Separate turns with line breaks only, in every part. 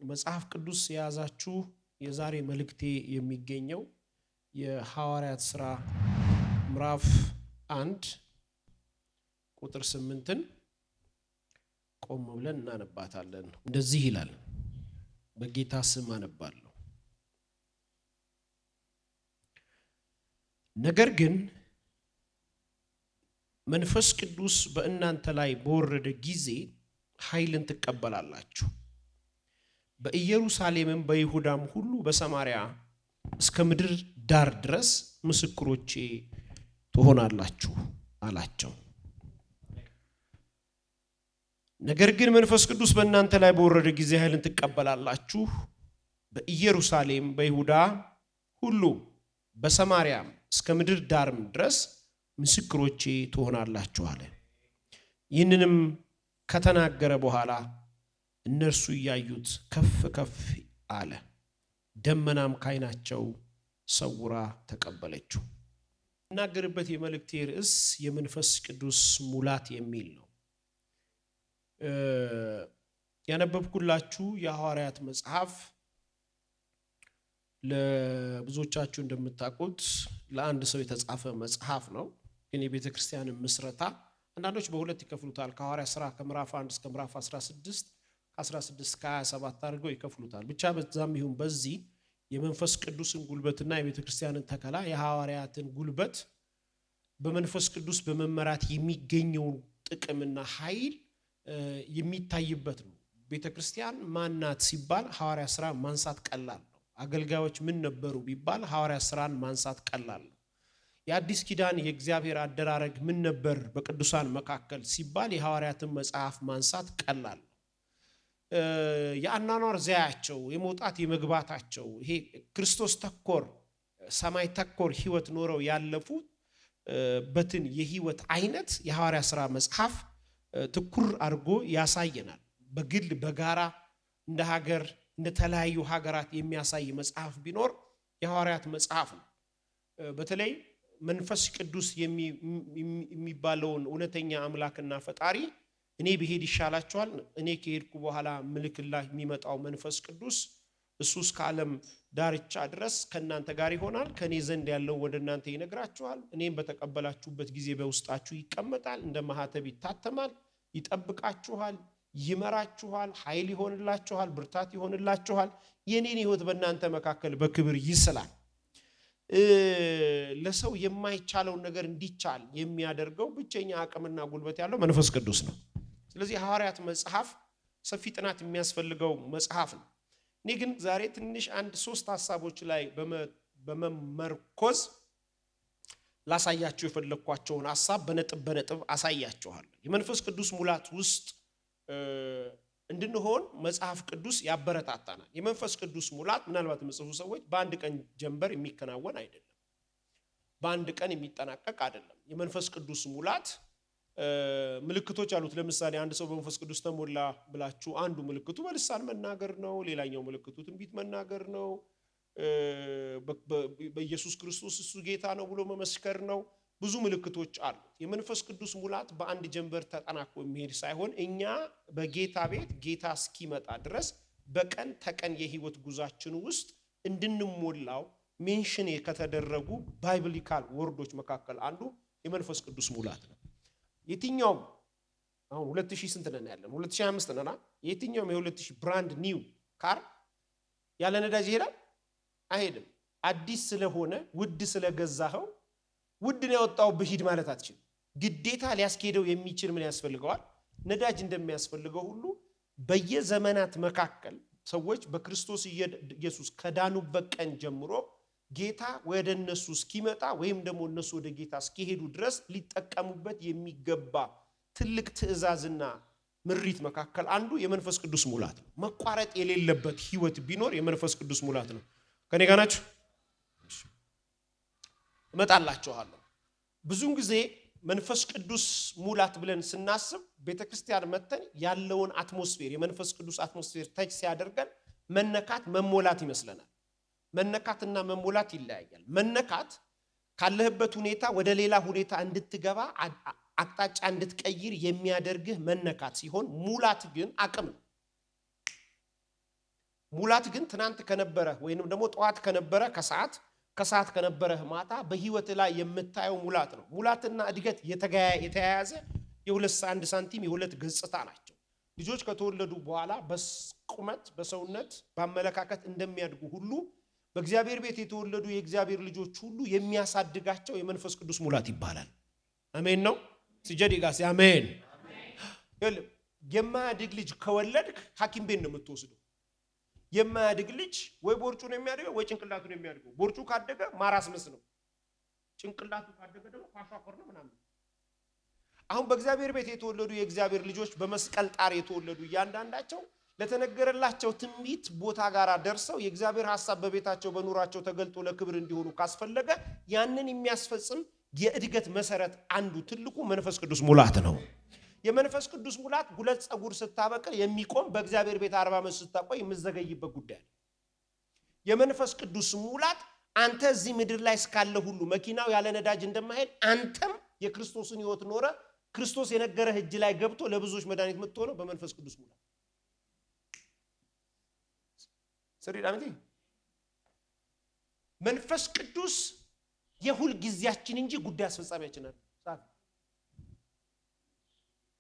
መጽሐፍ ቅዱስ የያዛችሁ የዛሬ መልእክቴ የሚገኘው የሐዋርያት ሥራ ምዕራፍ 1 ቁጥር 8ን ቆም ብለን እናነባታለን። እንደዚህ ይላል። በጌታ ስም አነባለሁ። ነገር ግን መንፈስ ቅዱስ በእናንተ ላይ በወረደ ጊዜ ኃይልን ትቀበላላችሁ። በኢየሩሳሌምም በይሁዳም ሁሉ በሰማርያ እስከ ምድር ዳር ድረስ ምስክሮቼ ትሆናላችሁ አላቸው። ነገር ግን መንፈስ ቅዱስ በእናንተ ላይ በወረደ ጊዜ ኃይልን ትቀበላላችሁ። በኢየሩሳሌም በይሁዳ ሁሉ በሰማርያም እስከ ምድር ዳርም ድረስ ምስክሮቼ ትሆናላችሁ አለ። ይህንንም ከተናገረ በኋላ እነርሱ እያዩት ከፍ ከፍ አለ፣ ደመናም ከዓይናቸው ሰውራ ተቀበለችው። እናገርበት የመልእክቴ ርዕስ የመንፈስ ቅዱስ ሙላት የሚል ነው። ያነበብኩላችሁ የሐዋርያት መጽሐፍ ለብዙዎቻችሁ እንደምታውቁት ለአንድ ሰው የተጻፈ መጽሐፍ ነው። ግን የቤተ ክርስቲያንን ምስረታ አንዳንዶች በሁለት ይከፍሉታል። ከሐዋርያት ሥራ ከምዕራፍ 1 እስከ ምዕራፍ 16 ከ16 እስከ 27 አድርገው ይከፍሉታል። ብቻ በዛም ይሁን በዚህ የመንፈስ ቅዱስን ጉልበትና የቤተ ክርስቲያንን ተከላ የሐዋርያትን ጉልበት በመንፈስ ቅዱስ በመመራት የሚገኘውን ጥቅምና ኃይል የሚታይበት ነው። ቤተ ክርስቲያን ማናት ሲባል ሐዋርያት ሥራ ማንሳት ቀላል ነው። አገልጋዮች ምን ነበሩ ቢባል ሐዋርያት ሥራን ማንሳት ቀላል ነው። የአዲስ ኪዳን የእግዚአብሔር አደራረግ ምን ነበር በቅዱሳን መካከል ሲባል የሐዋርያትን መጽሐፍ ማንሳት ቀላል ነው። የአኗኗር ዘያቸው የመውጣት የመግባታቸው ይሄ ክርስቶስ ተኮር ሰማይ ተኮር ህይወት ኖረው ያለፉበትን የህይወት አይነት የሐዋርያት ሥራ መጽሐፍ ትኩር አድርጎ ያሳየናል። በግል በጋራ እንደ ሀገር እንደ ተለያዩ ሀገራት የሚያሳይ መጽሐፍ ቢኖር የሐዋርያት መጽሐፍ ነው። በተለይ መንፈስ ቅዱስ የሚባለውን እውነተኛ አምላክና ፈጣሪ እኔ ብሄድ ይሻላችኋል፣ እኔ ከሄድኩ በኋላ ምልክላህ የሚመጣው መንፈስ ቅዱስ እሱ እስከ ዓለም ዳርቻ ድረስ ከእናንተ ጋር ይሆናል፣ ከኔ ዘንድ ያለው ወደ እናንተ ይነግራችኋል፣ እኔም በተቀበላችሁበት ጊዜ በውስጣችሁ ይቀመጣል፣ እንደ ማህተብ ይታተማል፣ ይጠብቃችኋል፣ ይመራችኋል፣ ኃይል ይሆንላችኋል፣ ብርታት ይሆንላችኋል፣ የኔን ህይወት በእናንተ መካከል በክብር ይስላል። ለሰው የማይቻለውን ነገር እንዲቻል የሚያደርገው ብቸኛ አቅምና ጉልበት ያለው መንፈስ ቅዱስ ነው። ስለዚህ ሐዋርያት መጽሐፍ ሰፊ ጥናት የሚያስፈልገው መጽሐፍ ነው። እኔ ግን ዛሬ ትንሽ አንድ 3 ሐሳቦች ላይ በመመርኮዝ ላሳያችሁ የፈለኳቸውን ሐሳብ በነጥብ አሳያችኋለሁ። የመንፈስ ቅዱስ ሙላት ውስጥ እንድንሆን መጽሐፍ ቅዱስ ያበረታታናል። የመንፈስ ቅዱስ ሙላት ምናልባት የምጽፉ ሰዎች በአንድ ቀን ጀንበር የሚከናወን አይደለም፣ በአንድ ቀን የሚጠናቀቅ አይደለም። የመንፈስ ቅዱስ ሙላት ምልክቶች አሉት። ለምሳሌ አንድ ሰው በመንፈስ ቅዱስ ተሞላ ብላችሁ አንዱ ምልክቱ በልሳን መናገር ነው። ሌላኛው ምልክቱ ትንቢት መናገር ነው። በኢየሱስ ክርስቶስ እሱ ጌታ ነው ብሎ መመስከር ነው። ብዙ ምልክቶች አሉት። የመንፈስ ቅዱስ ሙላት በአንድ ጀንበር ተጠናክሮ የሚሄድ ሳይሆን እኛ በጌታ ቤት ጌታ እስኪመጣ ድረስ በቀን ተቀን የህይወት ጉዛችን ውስጥ እንድንሞላው ሜንሽን ከተደረጉ ባይብሊካል ወርዶች መካከል አንዱ የመንፈስ ቅዱስ ሙላት ነው። የትኛውም አሁን 2000 ስንት ነን ያለን 2025 ነና የትኛውም የ2000 ብራንድ ኒው ካር ያለ ነዳጅ ይሄዳል አይሄድም። አዲስ ስለሆነ ውድ ስለገዛኸው ውድ ነው ያወጣው ብሂድ ማለት አትችልም። ግዴታ ሊያስኬደው የሚችል ምን ያስፈልገዋል? ነዳጅ እንደሚያስፈልገው ሁሉ በየዘመናት መካከል ሰዎች በክርስቶስ ኢየሱስ ከዳኑበት ቀን ጀምሮ ጌታ ወደ እነሱ እስኪመጣ ወይም ደግሞ እነሱ ወደ ጌታ እስኪሄዱ ድረስ ሊጠቀሙበት የሚገባ ትልቅ ትእዛዝና ምሪት መካከል አንዱ የመንፈስ ቅዱስ ሙላት ነው። መቋረጥ የሌለበት ህይወት ቢኖር የመንፈስ ቅዱስ ሙላት ነው። ከኔ ጋር ናችሁ? እመጣላችኋለሁ። ብዙውን ጊዜ መንፈስ ቅዱስ ሙላት ብለን ስናስብ ቤተክርስቲያን መተን ያለውን አትሞስፌር የመንፈስ ቅዱስ አትሞስፌር ተች ሲያደርገን መነካት መሞላት ይመስለናል። መነካትና መሞላት ይለያያል። መነካት ካለህበት ሁኔታ ወደ ሌላ ሁኔታ እንድትገባ አቅጣጫ እንድትቀይር የሚያደርግህ መነካት ሲሆን ሙላት ግን አቅም ነው። ሙላት ግን ትናንት ከነበረ ወይንም ደግሞ ጧት ከነበረ ከሰዓት ከነበረ ማታ በህይወት ላይ የምታየው ሙላት ነው። ሙላትና እድገት የተያያዘ የሁለት አንድ ሳንቲም የሁለት ገጽታ ናቸው። ልጆች ከተወለዱ በኋላ በቁመት በሰውነት በአመለካከት እንደሚያድጉ ሁሉ በእግዚአብሔር ቤት የተወለዱ የእግዚአብሔር ልጆች ሁሉ የሚያሳድጋቸው የመንፈስ ቅዱስ ሙላት ይባላል። አሜን ነው ሲጀዲጋስ አሜን። የማያድግ ልጅ ከወለድክ ሐኪም ቤት ነው የምትወስደው። የማያድግ ልጅ ወይ ቦርጩ ነው የሚያድገው ወይ ጭንቅላቱ ነው የሚያድገው። ቦርጩ ካደገ ማራስመስ ነው፣ ጭንቅላቱ ካደገ ደግሞ ፋሻኮር ነው ምናምን። አሁን በእግዚአብሔር ቤት የተወለዱ የእግዚአብሔር ልጆች በመስቀል ጣር የተወለዱ እያንዳንዳቸው ለተነገረላቸው ትንቢት ቦታ ጋር ደርሰው የእግዚአብሔር ሐሳብ በቤታቸው በኑራቸው ተገልጦ ለክብር እንዲሆኑ ካስፈለገ ያንን የሚያስፈጽም የእድገት መሰረት አንዱ ትልቁ መንፈስ ቅዱስ ሙላት ነው። የመንፈስ ቅዱስ ሙላት ሁለት ጸጉር ስታበቅል የሚቆም በእግዚአብሔር ቤት 40 ዓመት ስታቆይ የምዘገይበት ጉዳይ ነው። የመንፈስ ቅዱስ ሙላት አንተ እዚህ ምድር ላይ እስካለ ሁሉ መኪናው ያለ ነዳጅ እንደማይሄድ አንተም የክርስቶስን ሕይወት ኖረ ክርስቶስ የነገረህ እጅ ላይ ገብቶ ለብዙዎች መድኃኒት የምትሆነው በመንፈስ ቅዱስ ሙላት ሰሪዳምቲ መንፈስ ቅዱስ የሁል ጊዜያችን እንጂ ጉዳይ አስፈጻሚያችን አይደለም።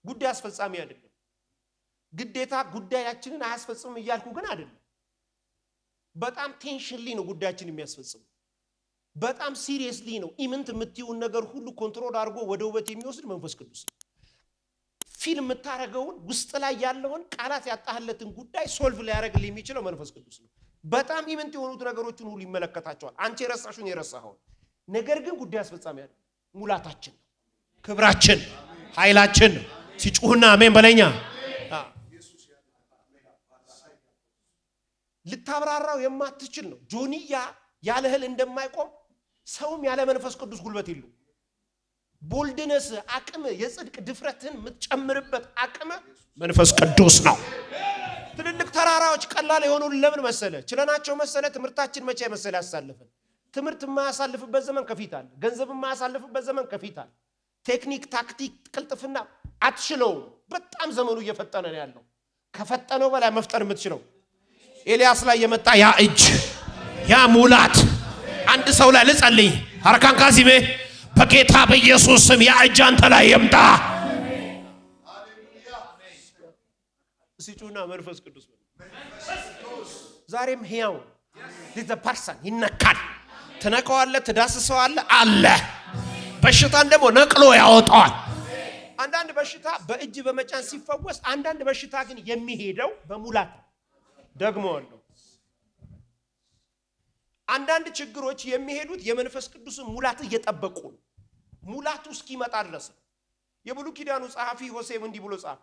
ጉዳይ አስፈጻሚ አይደለም። ግዴታ ጉዳያችንን አያስፈጽምም እያልኩ ግን አይደለም። በጣም ቴንሽንሊ ነው ጉዳያችን የሚያስፈጽም። በጣም ሲሪየስሊ ነው። ኢምንት የምትይውን ነገር ሁሉ ኮንትሮል አድርጎ ወደ ውበት የሚወስድ መንፈስ ቅዱስ ነው። ፊልም የምታረገውን ውስጥ ላይ ያለውን ቃላት ያጣህለትን ጉዳይ ሶልቭ ሊያደርግልህ የሚችለው መንፈስ ቅዱስ ነው። በጣም ኢምንት የሆኑት ነገሮችን ሁሉ ይመለከታቸዋል። አንቺ የረሳሽውን የረሳኸው ነገር ግን ጉዳይ አስፈጻሚ አይደለም። ሙላታችን ነው፣ ክብራችን፣ ኃይላችን ነው። ሲጮህና አሜን በለኛ። ልታብራራው የማትችል ነው። ጆንያ ያለ እህል እንደማይቆም ሰውም ያለ መንፈስ ቅዱስ ጉልበት የለው። ቦልድነስ አቅም የጽድቅ ድፍረትን የምትጨምርበት አቅም መንፈስ ቅዱስ ነው። ትልልቅ ተራራዎች ቀላል የሆኑ ለምን መሰለ? ችለናቸው መሰለ? ትምህርታችን መቼ መሰለ ያሳልፈን? ትምህርት የማያሳልፍበት ዘመን ከፊት አለ። ገንዘብ የማያሳልፍበት ዘመን ከፊት አለ። ቴክኒክ፣ ታክቲክ፣ ቅልጥፍና አትችለውም። በጣም ዘመኑ እየፈጠነ ነው ያለው። ከፈጠነው በላይ መፍጠን የምትችለው ኤልያስ ላይ የመጣ ያ እጅ ያ ሙላት አንድ ሰው ላይ ልጸልይ አርካን ካዚሜ በጌታ በኢየሱስ ስም ያ እጅ አንተ ላይ ይምጣ። ሲጩና መንፈስ ቅዱስ ዛሬም ሕያው ለዘ ፐርሰን ይነካል። ትነካዋለህ፣ ትዳስሰዋለህ አለ። በሽታን ደግሞ ነቅሎ ያወጣዋል። አንዳንድ በሽታ በእጅ በመጫን ሲፈወስ፣ አንዳንድ በሽታ ግን የሚሄደው በሙላት ደግሞ አለው። አንዳንድ ችግሮች የሚሄዱት የመንፈስ ቅዱስን ሙላት እየጠበቁ ነው። ሙላቱ እስኪመጣ ድረስ የብሉይ ኪዳኑ ጸሐፊ ሆሴዕ እንዲህ ብሎ ጻፈ።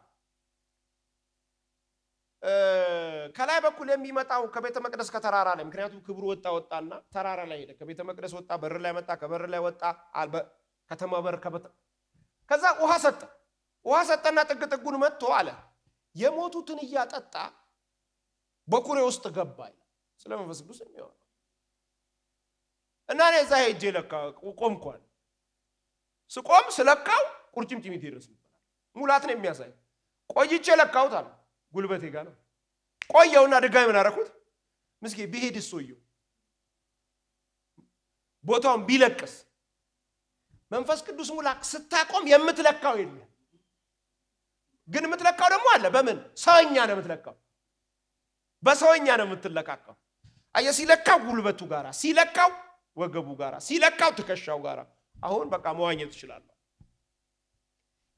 ከላይ በኩል የሚመጣው ከቤተ መቅደስ ከተራራ ላይ፣ ምክንያቱም ክብሩ ወጣና ተራራ ላይ ሄደ። ከቤተ መቅደስ ወጣ፣ በር ላይ መጣ፣ ከበር ላይ ወጣ፣ ከተማ በር ከዛ ውሃ ሰጠና ጥግ ጥጉን መጥቶ አለ የሞቱትን እያጠጣ በኩሬ ውስጥ ገባ ይላል። ስለ መንፈስ ቅዱስ የሚያወራ እና እኔ እዛ ሄጄ ለካ ቆምኳል። ስቆም ስለካው ቁርጭምጭሚት ይደርስ ነበር። ሙላት ነው የሚያሳይ። ቆይቼ ለካውት አለ ጉልበቴ ጋር ነው። ቆየውና ድጋሚ ምን አደረኩት? ምስኪ ቢሄድ እሶየው ቦታውን ቢለቅስ መንፈስ ቅዱስ ሙላት ስታቆም የምትለካው የለ። ግን የምትለካው ደግሞ አለ። በምን ሰውኛ ነው የምትለካው? በሰውኛ ነው የምትለካው። አየ ሲለካው ጉልበቱ ጋራ፣ ሲለካው ወገቡ ጋራ፣ ሲለካው ትከሻው ጋራ። አሁን በቃ መዋኘት ይችላል።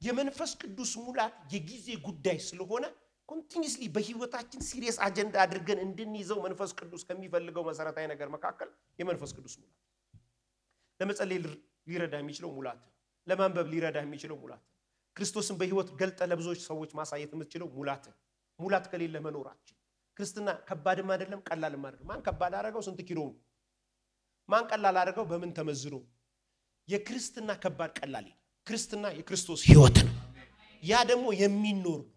የመንፈስ ቅዱስ ሙላት የጊዜ ጉዳይ ስለሆነ ኮንቲኒስሊ በህይወታችን ሲሪየስ አጀንዳ አድርገን እንድንይዘው መንፈስ ቅዱስ ከሚፈልገው መሰረታዊ ነገር መካከል የመንፈስ ቅዱስ ሙላት። ለመጸለይ ሊረዳ የሚችለው ሙላት፣ ለማንበብ ሊረዳ የሚችለው ሙላት፣ ክርስቶስን በህይወት ገልጠ ለብዙዎች ሰዎች ማሳየት የምትችለው ሙላት። ሙላት ከሌለ መኖራችን ክርስትና ከባድም አይደለም ቀላልም አይደለም። ማን ከባድ አደረገው? ስንት ኪሎ? ማን ቀላል አደረገው? በምን ተመዝኖ? የክርስትና ከባድ ቀላል ነው። ክርስትና የክርስቶስ ህይወት ነው። ያ ደግሞ የሚኖር ነው።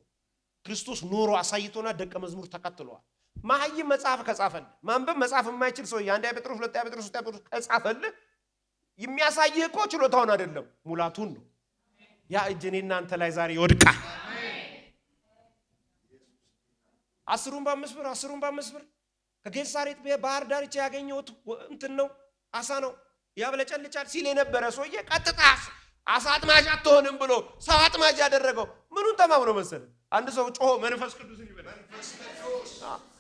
ክርስቶስ ኖሮ አሳይቶና ደቀ መዝሙር ተከትለዋል። ማህይም መጽሐፍ ከጻፈል ማንበብ መጽሐፍ የማይችል ሰው አንደኛ ጴጥሮስ ሁለተኛ ጴጥሮስ ሶስተኛ ጴጥሮስ ከጻፈል የሚያሳይህ እኮ ችሎታውን አይደለም ሙላቱን ነው። ያ እጅ እኔና አንተ ላይ ዛሬ ይወድቃል። 10 በ5 ብር ከጌንሳሬጥ ባህር ዳርቻ ያገኘሁት እንትን ነው አሳ ነው ያብለጨልጫል ሲል የነበረ ሰውዬ ቀጥታ አሳ አጥማጅ አትሆንም ብሎ ሰው አጥማጅ ያደረገው ምኑን ተማምኖ መሰለ? አንድ ሰው ጮሆ መንፈስ ቅዱስን ይበላል።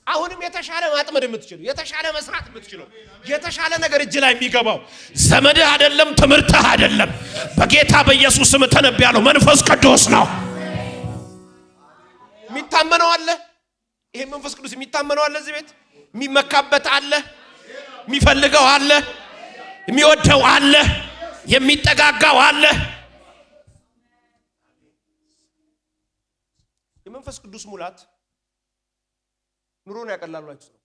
አሁንም የተሻለ ማጥመድ የምትችለው የተሻለ መስራት የምትችለው የተሻለ ነገር እጅ ላይ የሚገባው ዘመድህ አይደለም፣ ትምህርትህ አይደለም። በጌታ በኢየሱስ ስም ተነብያለሁ፣ መንፈስ ቅዱስ ነው። የሚታመነው አለ። ይሄ መንፈስ ቅዱስ የሚታመነው አለ። እዚህ ቤት የሚመካበት አለ፣ የሚፈልገው አለ፣ የሚወደው አለ፣ የሚጠጋጋው አለ። የመንፈስ ቅዱስ ሙላት ኑሮን ያቀላሏችሁ ነው።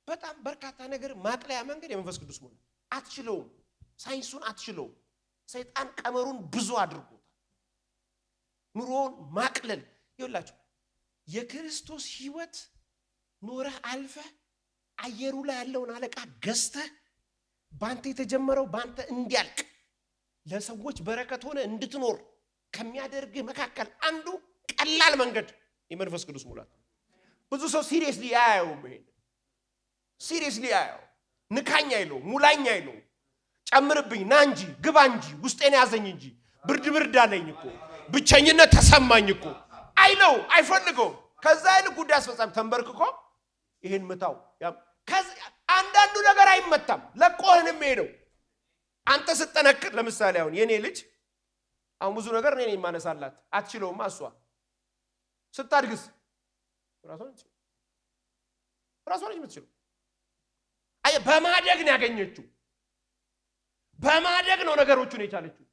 በጣም በርካታ ነገር ማቅለያ መንገድ የመንፈስ ቅዱስ ሙላት አትችለውም። ሳይንሱን አትችለውም። ሰይጣን ቀመሩን ብዙ አድርጎታል። ኑሮን ማቅለል ይኸውላችሁ የክርስቶስ ህይወት ኖረህ አልፈህ አየሩ ላይ ያለውን አለቃ ገዝተህ ባንተ የተጀመረው ባንተ እንዲያልቅ ለሰዎች በረከት ሆነ እንድትኖር ከሚያደርግ መካከል አንዱ ቀላል መንገድ የመንፈስ ቅዱስ ሙላት። ብዙ ሰው ሲሪየስሊ ያያየው መሄድ ሲሪየስሊ ያያየው ንካኝ አይለው ሙላኝ አይለው ጨምርብኝ ና እንጂ ግባ እንጂ ውስጤን ያዘኝ እንጂ ብርድ አለኝ እኮ ብቸኝነት ተሰማኝ እኮ አይለው አይፈልገው። ከዛ አይል ጉዳይ አስፈጻሚ ተንበርክኮ ይሄን መታው አንዳንዱ ነገር አይመታም ለቆህንም ሄደው አንተ ስትጠነክር ለምሳሌ አሁን የኔ ልጅ አሁን ብዙ ነገር እኔ ነኝ ማነሳላት አትችለውም። አሷ ስታድግስ ራሷ ነች የምትችለው። አይ በማደግ ነው ያገኘችው። በማደግ ነው ነገሮቹን የቻለችው።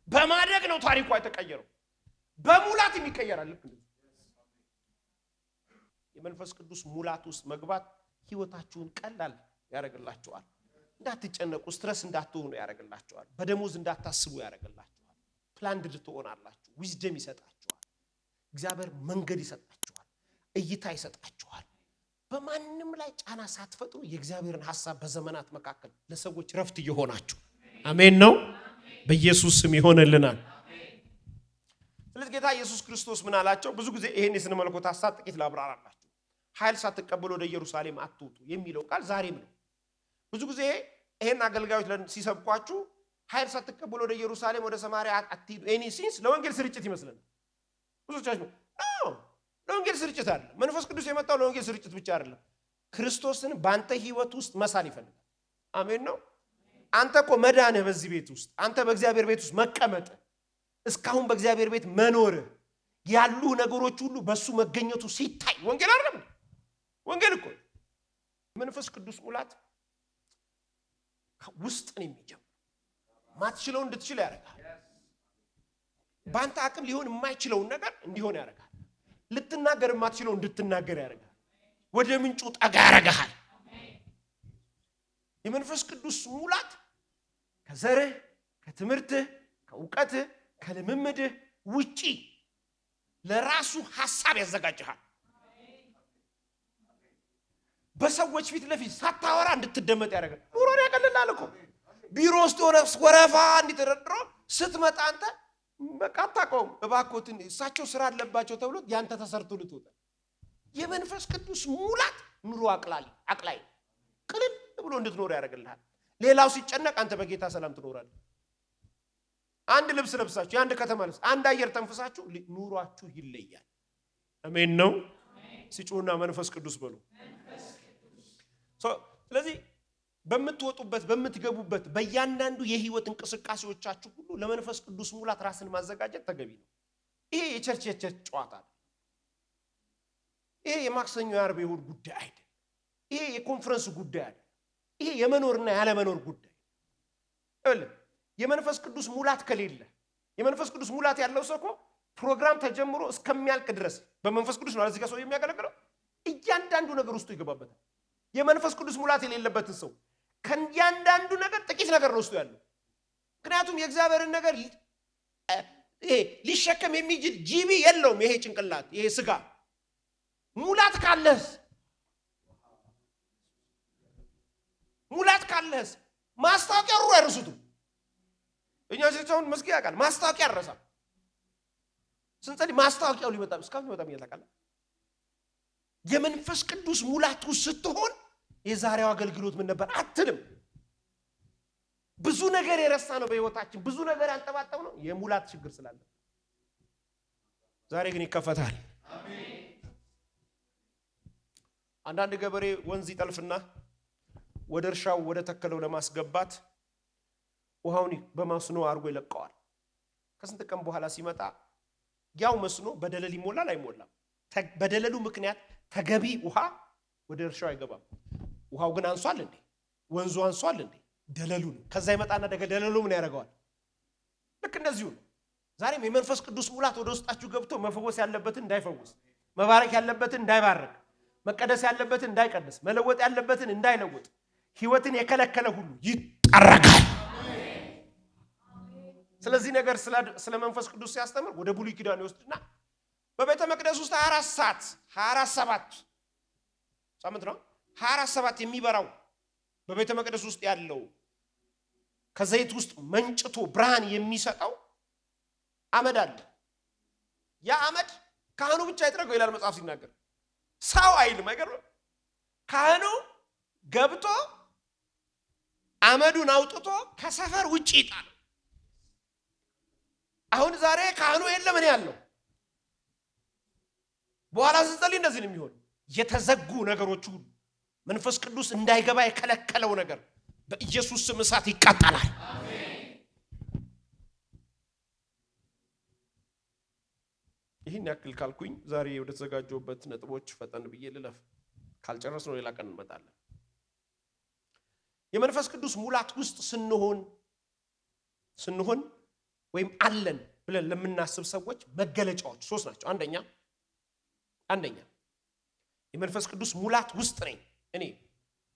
በማደግ ነው ታሪኳ የተቀየረው። በሙላት የሚቀየራል። ልክ እንደዚህ የመንፈስ ቅዱስ ሙላት ውስጥ መግባት ህይወታችሁን ቀላል ያደርግላችኋል። እንዳትጨነቁ፣ ስትረስ እንዳትሆኑ ያደርግላችኋል። በደሞዝ እንዳታስቡ ያደርግላችኋል። ፕላንድ ትሆናላችሁ። ዊዝደም ይሰጣችኋል። እግዚአብሔር መንገድ ይሰጣችኋል። እይታ ይሰጣችኋል። በማንም ላይ ጫና ሳትፈጥሩ የእግዚአብሔርን ሐሳብ በዘመናት መካከል ለሰዎች ረፍት እየሆናችሁ አሜን ነው። በኢየሱስ ስም ይሆንልናል። ስለዚህ ጌታ ኢየሱስ ክርስቶስ ምን አላቸው? ብዙ ጊዜ ይሄን የሥነ መለኮት ሐሳብ ጥቂት ላብራራላችሁ። ኃይል ሳትቀበሉ ወደ ኢየሩሳሌም አትውጡ የሚለው ቃል ዛሬም ነው። ብዙ ጊዜ ይሄን አገልጋዮች ሲሰብኳችሁ ኃይል ሳትቀበሉ ወደ ኢየሩሳሌም ወደ ሰማርያ አትሂዱ ኤኒ ሲንስ ለወንጌል ስርጭት ይመስላል። ብዙዎቻችሁ ለወንጌል ስርጭት አይደለም። መንፈስ ቅዱስ የመጣው ለወንጌል ስርጭት ብቻ አይደለም። ክርስቶስን በአንተ ህይወት ውስጥ መሳል ይፈልጋል። አሜን ነው። አንተ እኮ መዳንህ በዚህ ቤት ውስጥ አንተ በእግዚአብሔር ቤት ውስጥ መቀመጥ እስካሁን በእግዚአብሔር ቤት መኖር ያሉ ነገሮች ሁሉ በሱ መገኘቱ ሲታይ ወንጌል አይደለም። ወንጌል እኮ መንፈስ ቅዱስ ሙላት ውስጥ ነው የሚጀምረው። ማትችለው እንድትችል ያደርጋል። ባንተ አቅም ሊሆን የማይችለውን ነገር እንዲሆን ያደርጋል። ልትናገር የማትችለው እንድትናገር ያደርጋል። ወደ ምንጩ ጠጋ ያደርጋል። የመንፈስ ቅዱስ ሙላት ከዘርህ፣ ከትምህርትህ፣ ከእውቀትህ፣ ከልምምድህ ውጪ ለራሱ ሐሳብ ያዘጋጅሃል። በሰዎች ፊት ለፊት ሳታወራ እንድትደመጥ ያደርጋል። ኑሮን ያቀልላል እኮ ቢሮ ውስጥ ሆነ ወረፋ እንዲተደርድሮ ስትመጣ አንተ በቃ አታውቀውም። እባክዎትን እሳቸው ስራ አለባቸው ተብሎ ያንተ ተሰርቶ ልትወጣ። የመንፈስ ቅዱስ ሙላት ኑሮ አቅላይ ቅልል ብሎ እንድትኖር ያደርግልሃል። ሌላው ሲጨነቅ አንተ በጌታ ሰላም ትኖራለህ። አንድ ልብስ ለብሳችሁ የአንድ ከተማ ልብስ አንድ አየር ተንፍሳችሁ ኑሯችሁ ይለያል። አሜን ነው። ሲጮህና መንፈስ ቅዱስ በሉ። ስለዚህ በምትወጡበት በምትገቡበት በእያንዳንዱ የህይወት እንቅስቃሴዎቻችሁ ሁሉ ለመንፈስ ቅዱስ ሙላት ራስን ማዘጋጀት ተገቢ ነው። ይሄ የቸርች ጨዋታ አይደለም። ይሄ የማክሰኞ የዓርብ የእሑድ ጉዳይ አይደለም። ይሄ የኮንፈረንስ ጉዳይ አይደለም። ይሄ የመኖርና ያለመኖር ጉዳይ አይደለም። የመንፈስ ቅዱስ ሙላት ከሌለ የመንፈስ ቅዱስ ሙላት ያለው ሰው እኮ ፕሮግራም ተጀምሮ እስከሚያልቅ ድረስ በመንፈስ ቅዱስ ነው እዚህ ጋር ሰው የሚያገለግለው። እያንዳንዱ ነገር ውስጡ ይገባበታል። የመንፈስ ቅዱስ ሙላት የሌለበትን ሰው ከእያንዳንዱ ነገር ጥቂት ነገር ነው ውስጡ ያለው። ምክንያቱም የእግዚአብሔርን ነገር ይሄ ሊሸከም የሚችል ጂቢ የለውም። ይሄ ጭንቅላት ይሄ ስጋ ሙላት ካለህስ ማስታወቂያ ሩሩ አይረሱትም። እኛ ቸርቻውን መስጊያ ያውቃል። ማስታወቂያ አረሳም። ስንጸልይ ማስታወቂያው ሊመጣም እስካሁን ይመጣም እያታውቃለህ። የመንፈስ ቅዱስ ሙላት ውስጥ ስትሆን የዛሬው አገልግሎት ምን ነበር አትልም። ብዙ ነገር የረሳ ነው በህይወታችን፣ ብዙ ነገር ያንጠባጠብ ነው የሙላት ችግር ስላለ። ዛሬ ግን ይከፈታል። አሜን። አንዳንድ ገበሬ ወንዝ ይጠልፍና ወደ እርሻው ወደ ተከለው ለማስገባት ውሃውን በመስኖ አርጎ ይለቀዋል። ከስንት ቀን በኋላ ሲመጣ ያው መስኖ በደለል ይሞላል አይሞላም? በደለሉ ምክንያት ተገቢ ውሃ ወደ እርሻው አይገባም። ውሃው ግን አንሷል እንዴ? ወንዙ አንሷል እንዴ? ደለሉ ነው። ከዛ ይመጣና ደለሉ ምን ያደርገዋል? ልክ እንደዚሁ ነው። ዛሬም የመንፈስ ቅዱስ ሙላት ወደ ውስጣችሁ ገብቶ መፈወስ ያለበትን እንዳይፈውስ፣ መባረክ ያለበትን እንዳይባረክ፣ መቀደስ ያለበትን እንዳይቀደስ፣ መለወጥ ያለበትን እንዳይለወጥ፣ ህይወትን የከለከለ ሁሉ ይጠረጋል። ስለዚህ ነገር ስለ መንፈስ ቅዱስ ሲያስተምር ወደ ብሉይ ኪዳን ይወስድና በቤተ መቅደስ ውስጥ 24/7 ሳምንት ነው 24/7 የሚበራው በቤተ መቅደስ ውስጥ ያለው ከዘይት ውስጥ መንጭቶ ብርሃን የሚሰጠው አመድ አለ። ያ አመድ ካህኑ ብቻ ይጥረገው ይላል መጽሐፍ ሲናገር፣ ሰው አይልም። አይገርም? ካህኑ ገብቶ አመዱን አውጥቶ ከሰፈር ውጪ ይጣል። አሁን ዛሬ ካህኑ የለም እኔ ያለው በኋላ ስንጸልይ እንደዚህ ነው የሚሆን። የተዘጉ ነገሮች ሁሉ መንፈስ ቅዱስ እንዳይገባ የከለከለው ነገር በኢየሱስ ስም እሳት ይቃጠላል። አሜን። ይህን ያክል ካልኩኝ ዛሬ ወደ ተዘጋጀውበት ነጥቦች ፈጠን ብዬ ልለፍ። ካልጨረስ ነው ሌላ ቀን እንመጣለን። የመንፈስ ቅዱስ ሙላት ውስጥ ስንሆን ወይም አለን ብለን ለምናስብ ሰዎች መገለጫዎች 3 ናቸው። አንደኛ የመንፈስ ቅዱስ ሙላት ውስጥ ነኝ እኔ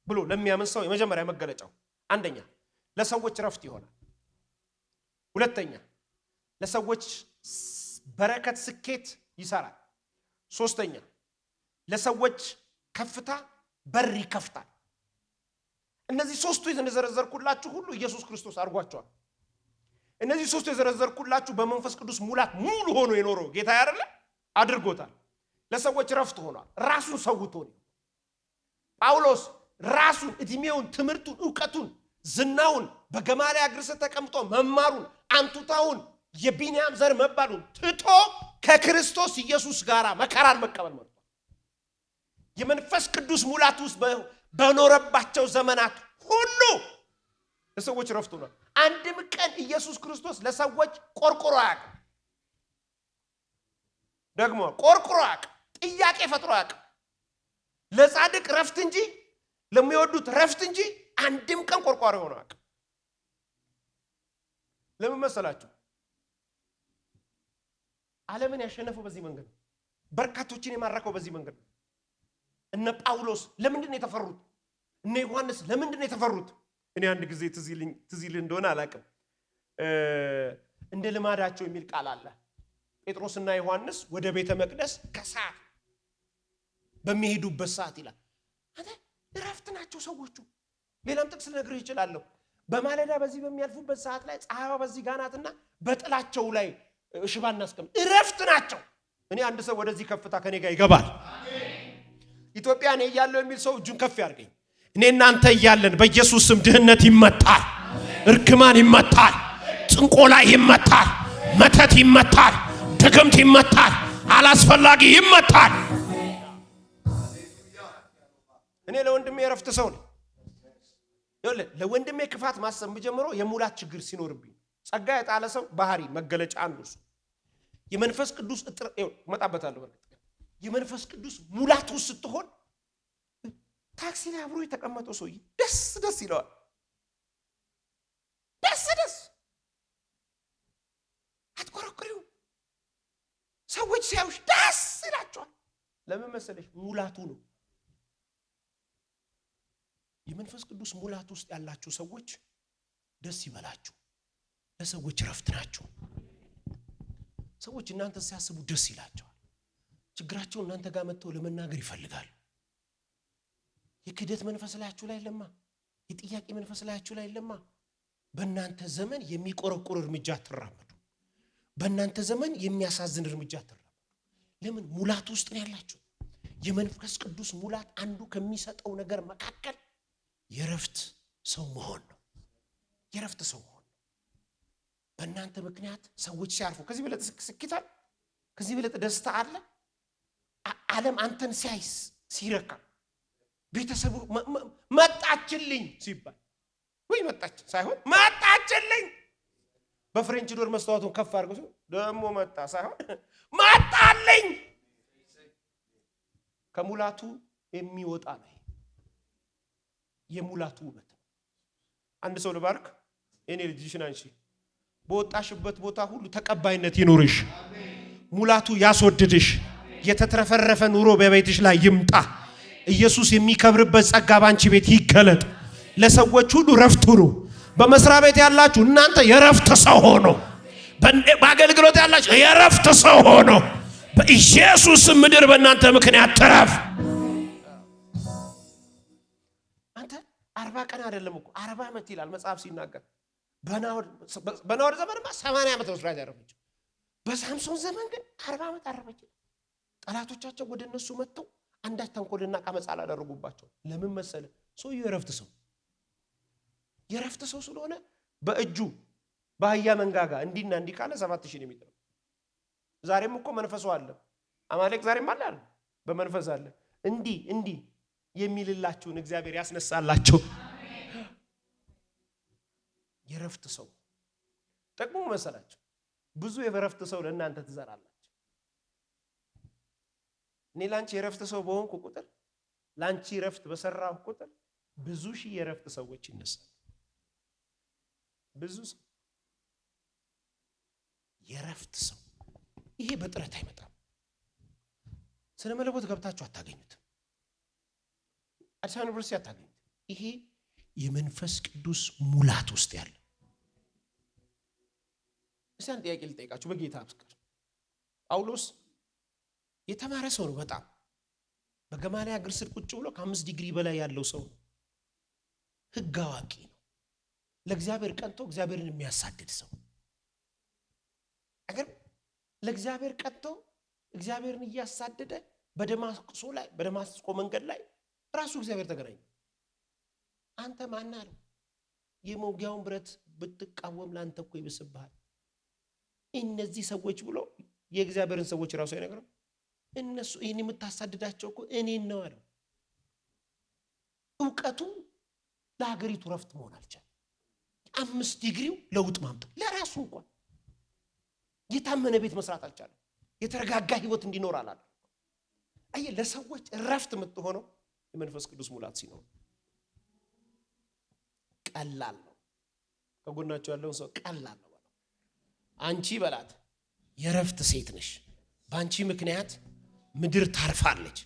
ብሎ ለሚያምን ሰው የመጀመሪያ መገለጫው አንደኛ ለሰዎች ረፍት ይሆናል። ሁለተኛ ለሰዎች በረከት ስኬት ይሰራል። ሶስተኛ ለሰዎች ከፍታ በር ይከፍታል። እነዚህ ሶስቱ የዘረዘርኩላችሁ ሁሉ ኢየሱስ ክርስቶስ አድርጓቸዋል። እነዚህ ሶስቱ የዘረዘርኩላችሁ በመንፈስ ቅዱስ ሙላት ሙሉ ሆኖ የኖረው ጌታ አይደለ አድርጎታል። ለሰዎች ረፍት ሆኗል። ራሱን ሰውቶ ነው። ጳውሎስ ራሱን እድሜውን፣ ትምህርቱን፣ ዕውቀቱን፣ ዝናውን በገማልያል እግር ስር ተቀምጦ መማሩን፣ አንቱታውን፣ የቢንያም ዘር መባሉን ትቶ ከክርስቶስ ኢየሱስ ጋር መከራን መቀበል መርጧል። የመንፈስ ቅዱስ ሙላት ውስጥ በኖረባቸው ዘመናት ሁሉ ለሰዎች ረፍት ሆኗል። አንድም ቀን ኢየሱስ ክርስቶስ ለሰዎች ቆርቆሮ አያውቅም። ደግሞ ቆርቆሮ አያውቅም። ጥያቄ ፈጥሮ አያውቅም። ለጻድቅ ረፍት እንጂ ለሚወዱት ረፍት እንጂ አንድም ቀን ቆርቋሪ ሆኖ አያውቅም። ለምን መሰላችሁ? ዓለምን ያሸነፈው በዚህ መንገድ ነው። በርካቶችን የማረከው በዚህ መንገድ ነው። እነ ጳውሎስ ለምንድን ነው የተፈሩት? እነ ዮሐንስ ለምንድን ነው የተፈሩት? እኔ አንድ ጊዜ ትዝ ይል እንደሆነ አላውቅም፣ እንደ ልማዳቸው የሚል ቃል አለ። ጴጥሮስና ዮሐንስ ወደ ቤተ መቅደስ ከሰዓት በሚሄዱበት ሰዓት ይላል አንተ ረፍት ናቸው ሰዎቹ። ሌላም ጥቅስ ልነግርህ እችላለሁ። በማለዳ በዚህ በሚያልፉበት ሰዓት ላይ ፀሐይዋ በዚህ ጋር ናትና በጥላቸው ላይ ሽባ እናስቀምጥ፣ ረፍት ናቸው። እኔ አንድ ሰው ወደዚህ ከፍታ ከኔ ጋር ይገባል። ኢትዮጵያ እኔ እያለሁ የሚል ሰው እጁን ከፍ ያድርገኝ። እኔ እናንተ እያለን በኢየሱስ ስም ድህነት ይመታል፣ እርግማን ይመታል፣ ጥንቆላ ይመታል፣ መተት ይመታል፣ ድግምት ይመታል፣ አላስፈላጊ ይመታል። እኔ ለወንድሜ የረፍት ሰው ነኝ። ለወንድሜ ክፋት ማሰብ የምጀምረው የሙላት ችግር ሲኖርብኝ። ጸጋ የጣለ ሰው ባህሪ መገለጫ አንዱ እሱ የመንፈስ ቅዱስ መጣበታለሁ። በርግጥ የመንፈስ ቅዱስ ሙላት ውስጥ ስትሆን ታክሲ ላይ አብሮ የተቀመጠው ሰውዬ ደስ ይለዋል። ደስ አትቆረቁሪው። ሰዎች ሲያዩሽ ደስ ይላቸዋል። ለምን መሰለሽ? ሙላቱ ነው። የመንፈስ ቅዱስ ሙላት ውስጥ ያላችሁ ሰዎች ደስ ይበላችሁ። ለሰዎች ረፍት ናችሁ። ሰዎች እናንተ ሲያስቡ ደስ ይላቸዋል። ችግራቸውን እናንተ ጋር መጥተው ለመናገር ይፈልጋሉ። የክደት መንፈስ ላያችሁ ላይ ለማ፣ የጥያቄ መንፈስ ላያችሁ ላይ ለማ። በእናንተ ዘመን የሚቆረቁር እርምጃ አትራመዱ። በእናንተ ዘመን የሚያሳዝን እርምጃ አትራመዱ። ለምን? ሙላት ውስጥ ነው ያላችሁ። የመንፈስ ቅዱስ ሙላት አንዱ ከሚሰጠው ነገር መካከል የረፍት ሰው መሆን ነው። የረፍት ሰው መሆን ነው። በእናንተ ምክንያት ሰዎች ሲያርፉ ከዚህ በለጠ ስኬት አለ? ከዚህ በለጠ ደስታ አለ? ዓለም አንተን ሲያይስ ሲረካ ቤተሰቡ መጣችልኝ ሲባል ወይ መጣች ሳይሆን መጣችልኝ በፍሬንች ዶር መስታወቱን ከፍ አድርጎ ደግሞ መጣ ሳይሆን መጣልኝ ከሙላቱ የሚወጣ ነው። የሙላቱ ውበት አንድ ሰው ልባርክ እኔ ልጅሽን አንቺ በወጣሽበት ቦታ ሁሉ ተቀባይነት ይኖርሽ፣ ሙላቱ ያስወድድሽ፣ የተትረፈረፈ ኑሮ በቤትሽ ላይ ይምጣ። ኢየሱስ የሚከብርበት ጸጋ ባንቺ ቤት ይገለጥ። ለሰዎች ሁሉ ረፍት ሁኑ። በመስሪያ ቤት ያላችሁ እናንተ የረፍት ሰው ሆኖ፣ በአገልግሎት ያላችሁ የረፍት ሰው ሆኖ በኢየሱስ ምድር በእናንተ ምክንያት ተረፍ። አንተ 40 ቀን አይደለም እኮ 40 ዓመት ይላል መጽሐፍ ሲናገር። በናወር ዘመንማ 80 ዓመት ነው እስራኤል ያረፈችው። በሳምሶን ዘመን ግን 40 ዓመት አረፈች። ጠላቶቻቸው ወደ እነሱ መጥተው አንዳች ተንኮልና ቀመጻ አላደረጉባቸው። ለምን መሰለ? ሰውየው የረፍት ሰው የረፍት ሰው ስለሆነ በእጁ በአህያ መንጋጋ እንዲና እንዲ ካለ 7000 ነው የሚጥለው። ዛሬም እኮ መንፈሱ አለ። አማሌቅ ዛሬም አለ አይደል? በመንፈስ አለ። እንዲ የሚልላችሁን እግዚአብሔር ያስነሳላችሁ። የረፍት ሰው ጠቅሞ መሰላችሁ? ብዙ የረፍት ሰው ለእናንተ ትዘራላችሁ። እኔ ላንቺ የረፍት ሰው በሆንኩ ቁጥር፣ ላንቺ ረፍት በሰራሁ ቁጥር ብዙ ሺህ የረፍት ሰዎች ይነሳሉ። ብዙ ሰው የረፍት ሰው። ይሄ በጥረት አይመጣም። ስለ መለኮት ገብታችሁ አታገኙትም። አዲስ አበባ ዩኒቨርሲቲ አታገኙትም። ይሄ የመንፈስ ቅዱስ ሙላት ውስጥ ያለ። እስቲ አንድ ጥያቄ ልጠይቃችሁ በጌታ ፍቅር። ጳውሎስ የተማረ ሰው ነው በጣም። በገማልያል እግር ስር ቁጭ ብሎ ከ5 ዲግሪ በላይ ያለው ሰው ነው። ሕግ አዋቂ ነው። ለእግዚአብሔር ቀንቶ እግዚአብሔርን የሚያሳድድ ሰው። አገር ለእግዚአብሔር ቀንቶ እግዚአብሔርን እያሳደደ በደማስቆ መንገድ ላይ ራሱ እግዚአብሔር ተገናኘ። አንተ ማን አለው? የመውጊያውን ብረት ብትቃወም ላንተ እኮ ይብስብሃል። እነዚህ ሰዎች ብሎ የእግዚአብሔርን ሰዎች ራሱ አይነግረው። እነሱ ይሄን የምታሳድዳቸው እኮ እኔን ነው አለው። ዕውቀቱ ለሀገሪቱ ረፍት መሆን አልቻለም። 5 ዲግሪው ለውጥ ማምጣት ለራሱ እንኳን የታመነ ቤት መስራት አልቻለም። የተረጋጋ ህይወት እንዲኖር አላለ። አየ ለሰዎች ረፍት የምትሆነው የመንፈስ ቅዱስ ሙላት ሲኖር ቀላል ነው። ከጎናቸው ያለውን ሰው ቀላል ነው ማለት አንቺ በላት የረፍት ሴት ነሽ። ባንቺ ምክንያት ምድር ታርፋለች።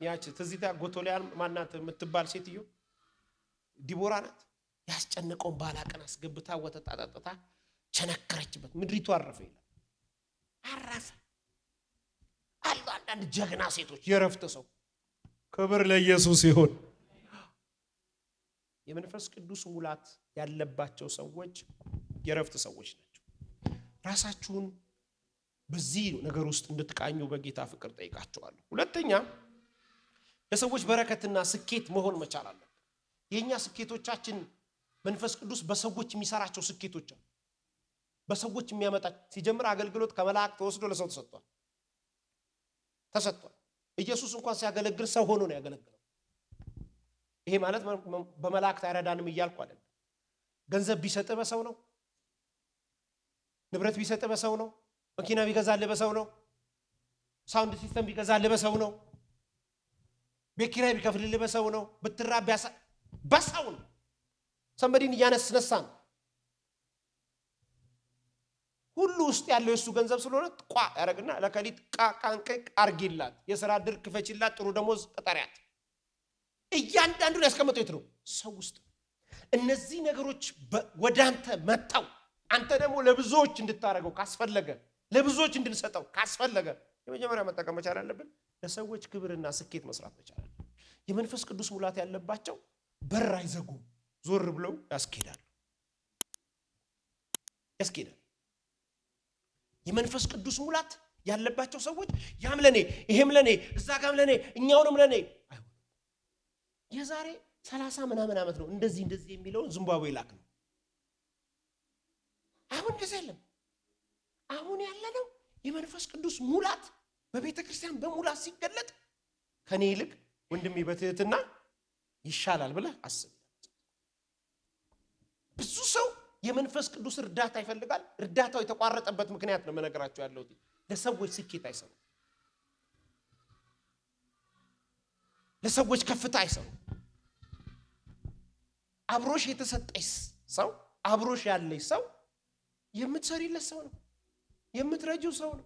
ያቺ ትዝታ ጎቶሊያን ማናት የምትባል ሴትዮ ዲቦራ ናት። ያስጨነቀውን ባላቀን አስገብታ ወተት አጠጥታ ቸነከረችበት። ምድሪቱ አረፈ ይላል። አረፈ አሉ አንዳንድ ጀግና ሴቶች የረፍት ሰው። ክብር ለኢየሱስ ይሁን። የመንፈስ ቅዱስ ሙላት ያለባቸው ሰዎች የረፍት ሰዎች ናቸው። ራሳችሁን በዚህ ነገር ውስጥ እንድትቃኙ በጌታ ፍቅር ጠይቃችኋለሁ። ሁለተኛ ለሰዎች በረከትና ስኬት መሆን መቻል አለብን። የኛ ስኬቶቻችን መንፈስ ቅዱስ በሰዎች የሚሰራቸው ስኬቶች አሉ። በሰዎች የሚያመጣ ሲጀምር አገልግሎት ከመላእክት ተወስዶ ለሰው ተሰጥቷል። ኢየሱስ እንኳን ሲያገለግል ሰው ሆኖ ነው ያገለግለው። ይሄ ማለት በመላእክት አይረዳንም እያልኩ አይደለም። ገንዘብ ቢሰጥ በሰው ነው። ንብረት ቢሰጥ በሰው ነው። መኪና ቢገዛልህ በሰው ነው። ሳውንድ ሲስተም ቢገዛልህ በሰው ነው። ቤት ኪራይ ቢከፍልልህ በሰው ነው። ብትራብ በሰው ነው። ሰንበዲን እያነስነሳ ነው። ሁሉ ውስጥ ያለው የሱ ገንዘብ ስለሆነ ቋ ያረግና ለከሊት ቃንቀቅ አርጊላት፣ የሥራ ድር ክፈችላት፣ ጥሩ ደሞዝ ተጠሪያት። እያንዳንዱን ያስቀመጠው የት ነው? ሰው ውስጥ። እነዚህ ነገሮች ወዳንተ መጣው። አንተ ደግሞ ለብዙዎች እንድታረገው ካስፈለገ፣ ለብዙዎች እንድንሰጠው ካስፈለገ የመጀመሪያ መጠቀም መቻል አለብን። ለሰዎች ክብርና ስኬት መስራት መቻል አለብን። የመንፈስ ቅዱስ ሙላት ያለባቸው በር አይዘጉም። ዞር ብለው ያስኬዳል። የመንፈስ ቅዱስ ሙላት ያለባቸው ሰዎች ያም ለኔ ይሄም ለኔ እዛ ጋም ለኔ እኛውንም ለኔ አይሆን። የዛሬ 30 ምናምን ዓመት ነው እንደዚህ የሚለውን ዚምባብዌ ላክ ነው። አሁን እንደዚህ አይደለም። አሁን ያለነው የመንፈስ ቅዱስ ሙላት በቤተ ክርስቲያን በሙላት ሲገለጥ ከኔ ይልቅ ወንድሜ በትህትና ይሻላል ብለህ አስብ። ብዙ ሰው የመንፈስ ቅዱስ እርዳታ ይፈልጋል። እርዳታው የተቋረጠበት ምክንያት ነው መነገራቸው ያለው። ለሰዎች ስኬት አይሰሩ፣ ለሰዎች ከፍታ አይሰሩ። አብሮሽ የተሰጠሽ ሰው፣ አብሮሽ ያለሽ ሰው የምትሰሪለት ሰው ነው፣ የምትረጂው ሰው ነው፣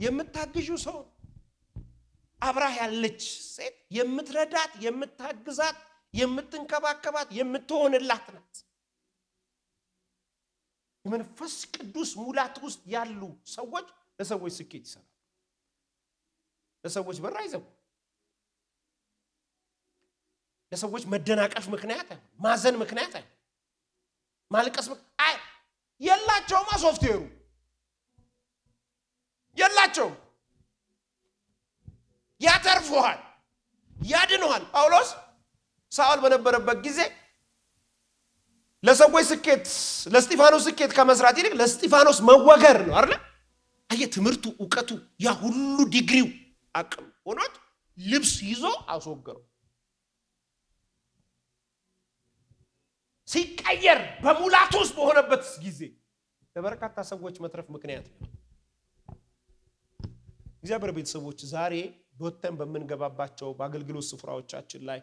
የምታግዢው ሰው ነው። አብራህ ያለች ሴት የምትረዳት፣ የምታግዛት፣ የምትንከባከባት፣ የምትሆንላት ናት። የመንፈስ ቅዱስ ሙላት ውስጥ ያሉ ሰዎች ለሰዎች ስኬት ይሰራሉ። ለሰዎች በር አይዘጉ። ለሰዎች መደናቀፍ ምክንያት አይሆን፣ ማዘን ምክንያት አይሆን፣ ማልቀስ የላቸውማ። ሶፍትዌሩ የላቸውም። ያተርፉሃል፣ ያድኑሃል። ጳውሎስ ሳውል በነበረበት ጊዜ ለሰዎች ስኬት ለስጢፋኖስ ስኬት ከመስራት ይልቅ ለስጢፋኖስ መወገር ነው አይደል? አየህ፣ ትምህርቱ ዕውቀቱ ያ ሁሉ ዲግሪው አቅም ሆኖት ልብስ ይዞ አስወገረው። ሲቀየር በሙላት ውስጥ በሆነበት ጊዜ ለበርካታ ሰዎች መትረፍ ምክንያት ነው። እግዚአብሔር ቤተሰቦች ዛሬ ወጥተን በምንገባባቸው በአገልግሎት ስፍራዎቻችን ላይ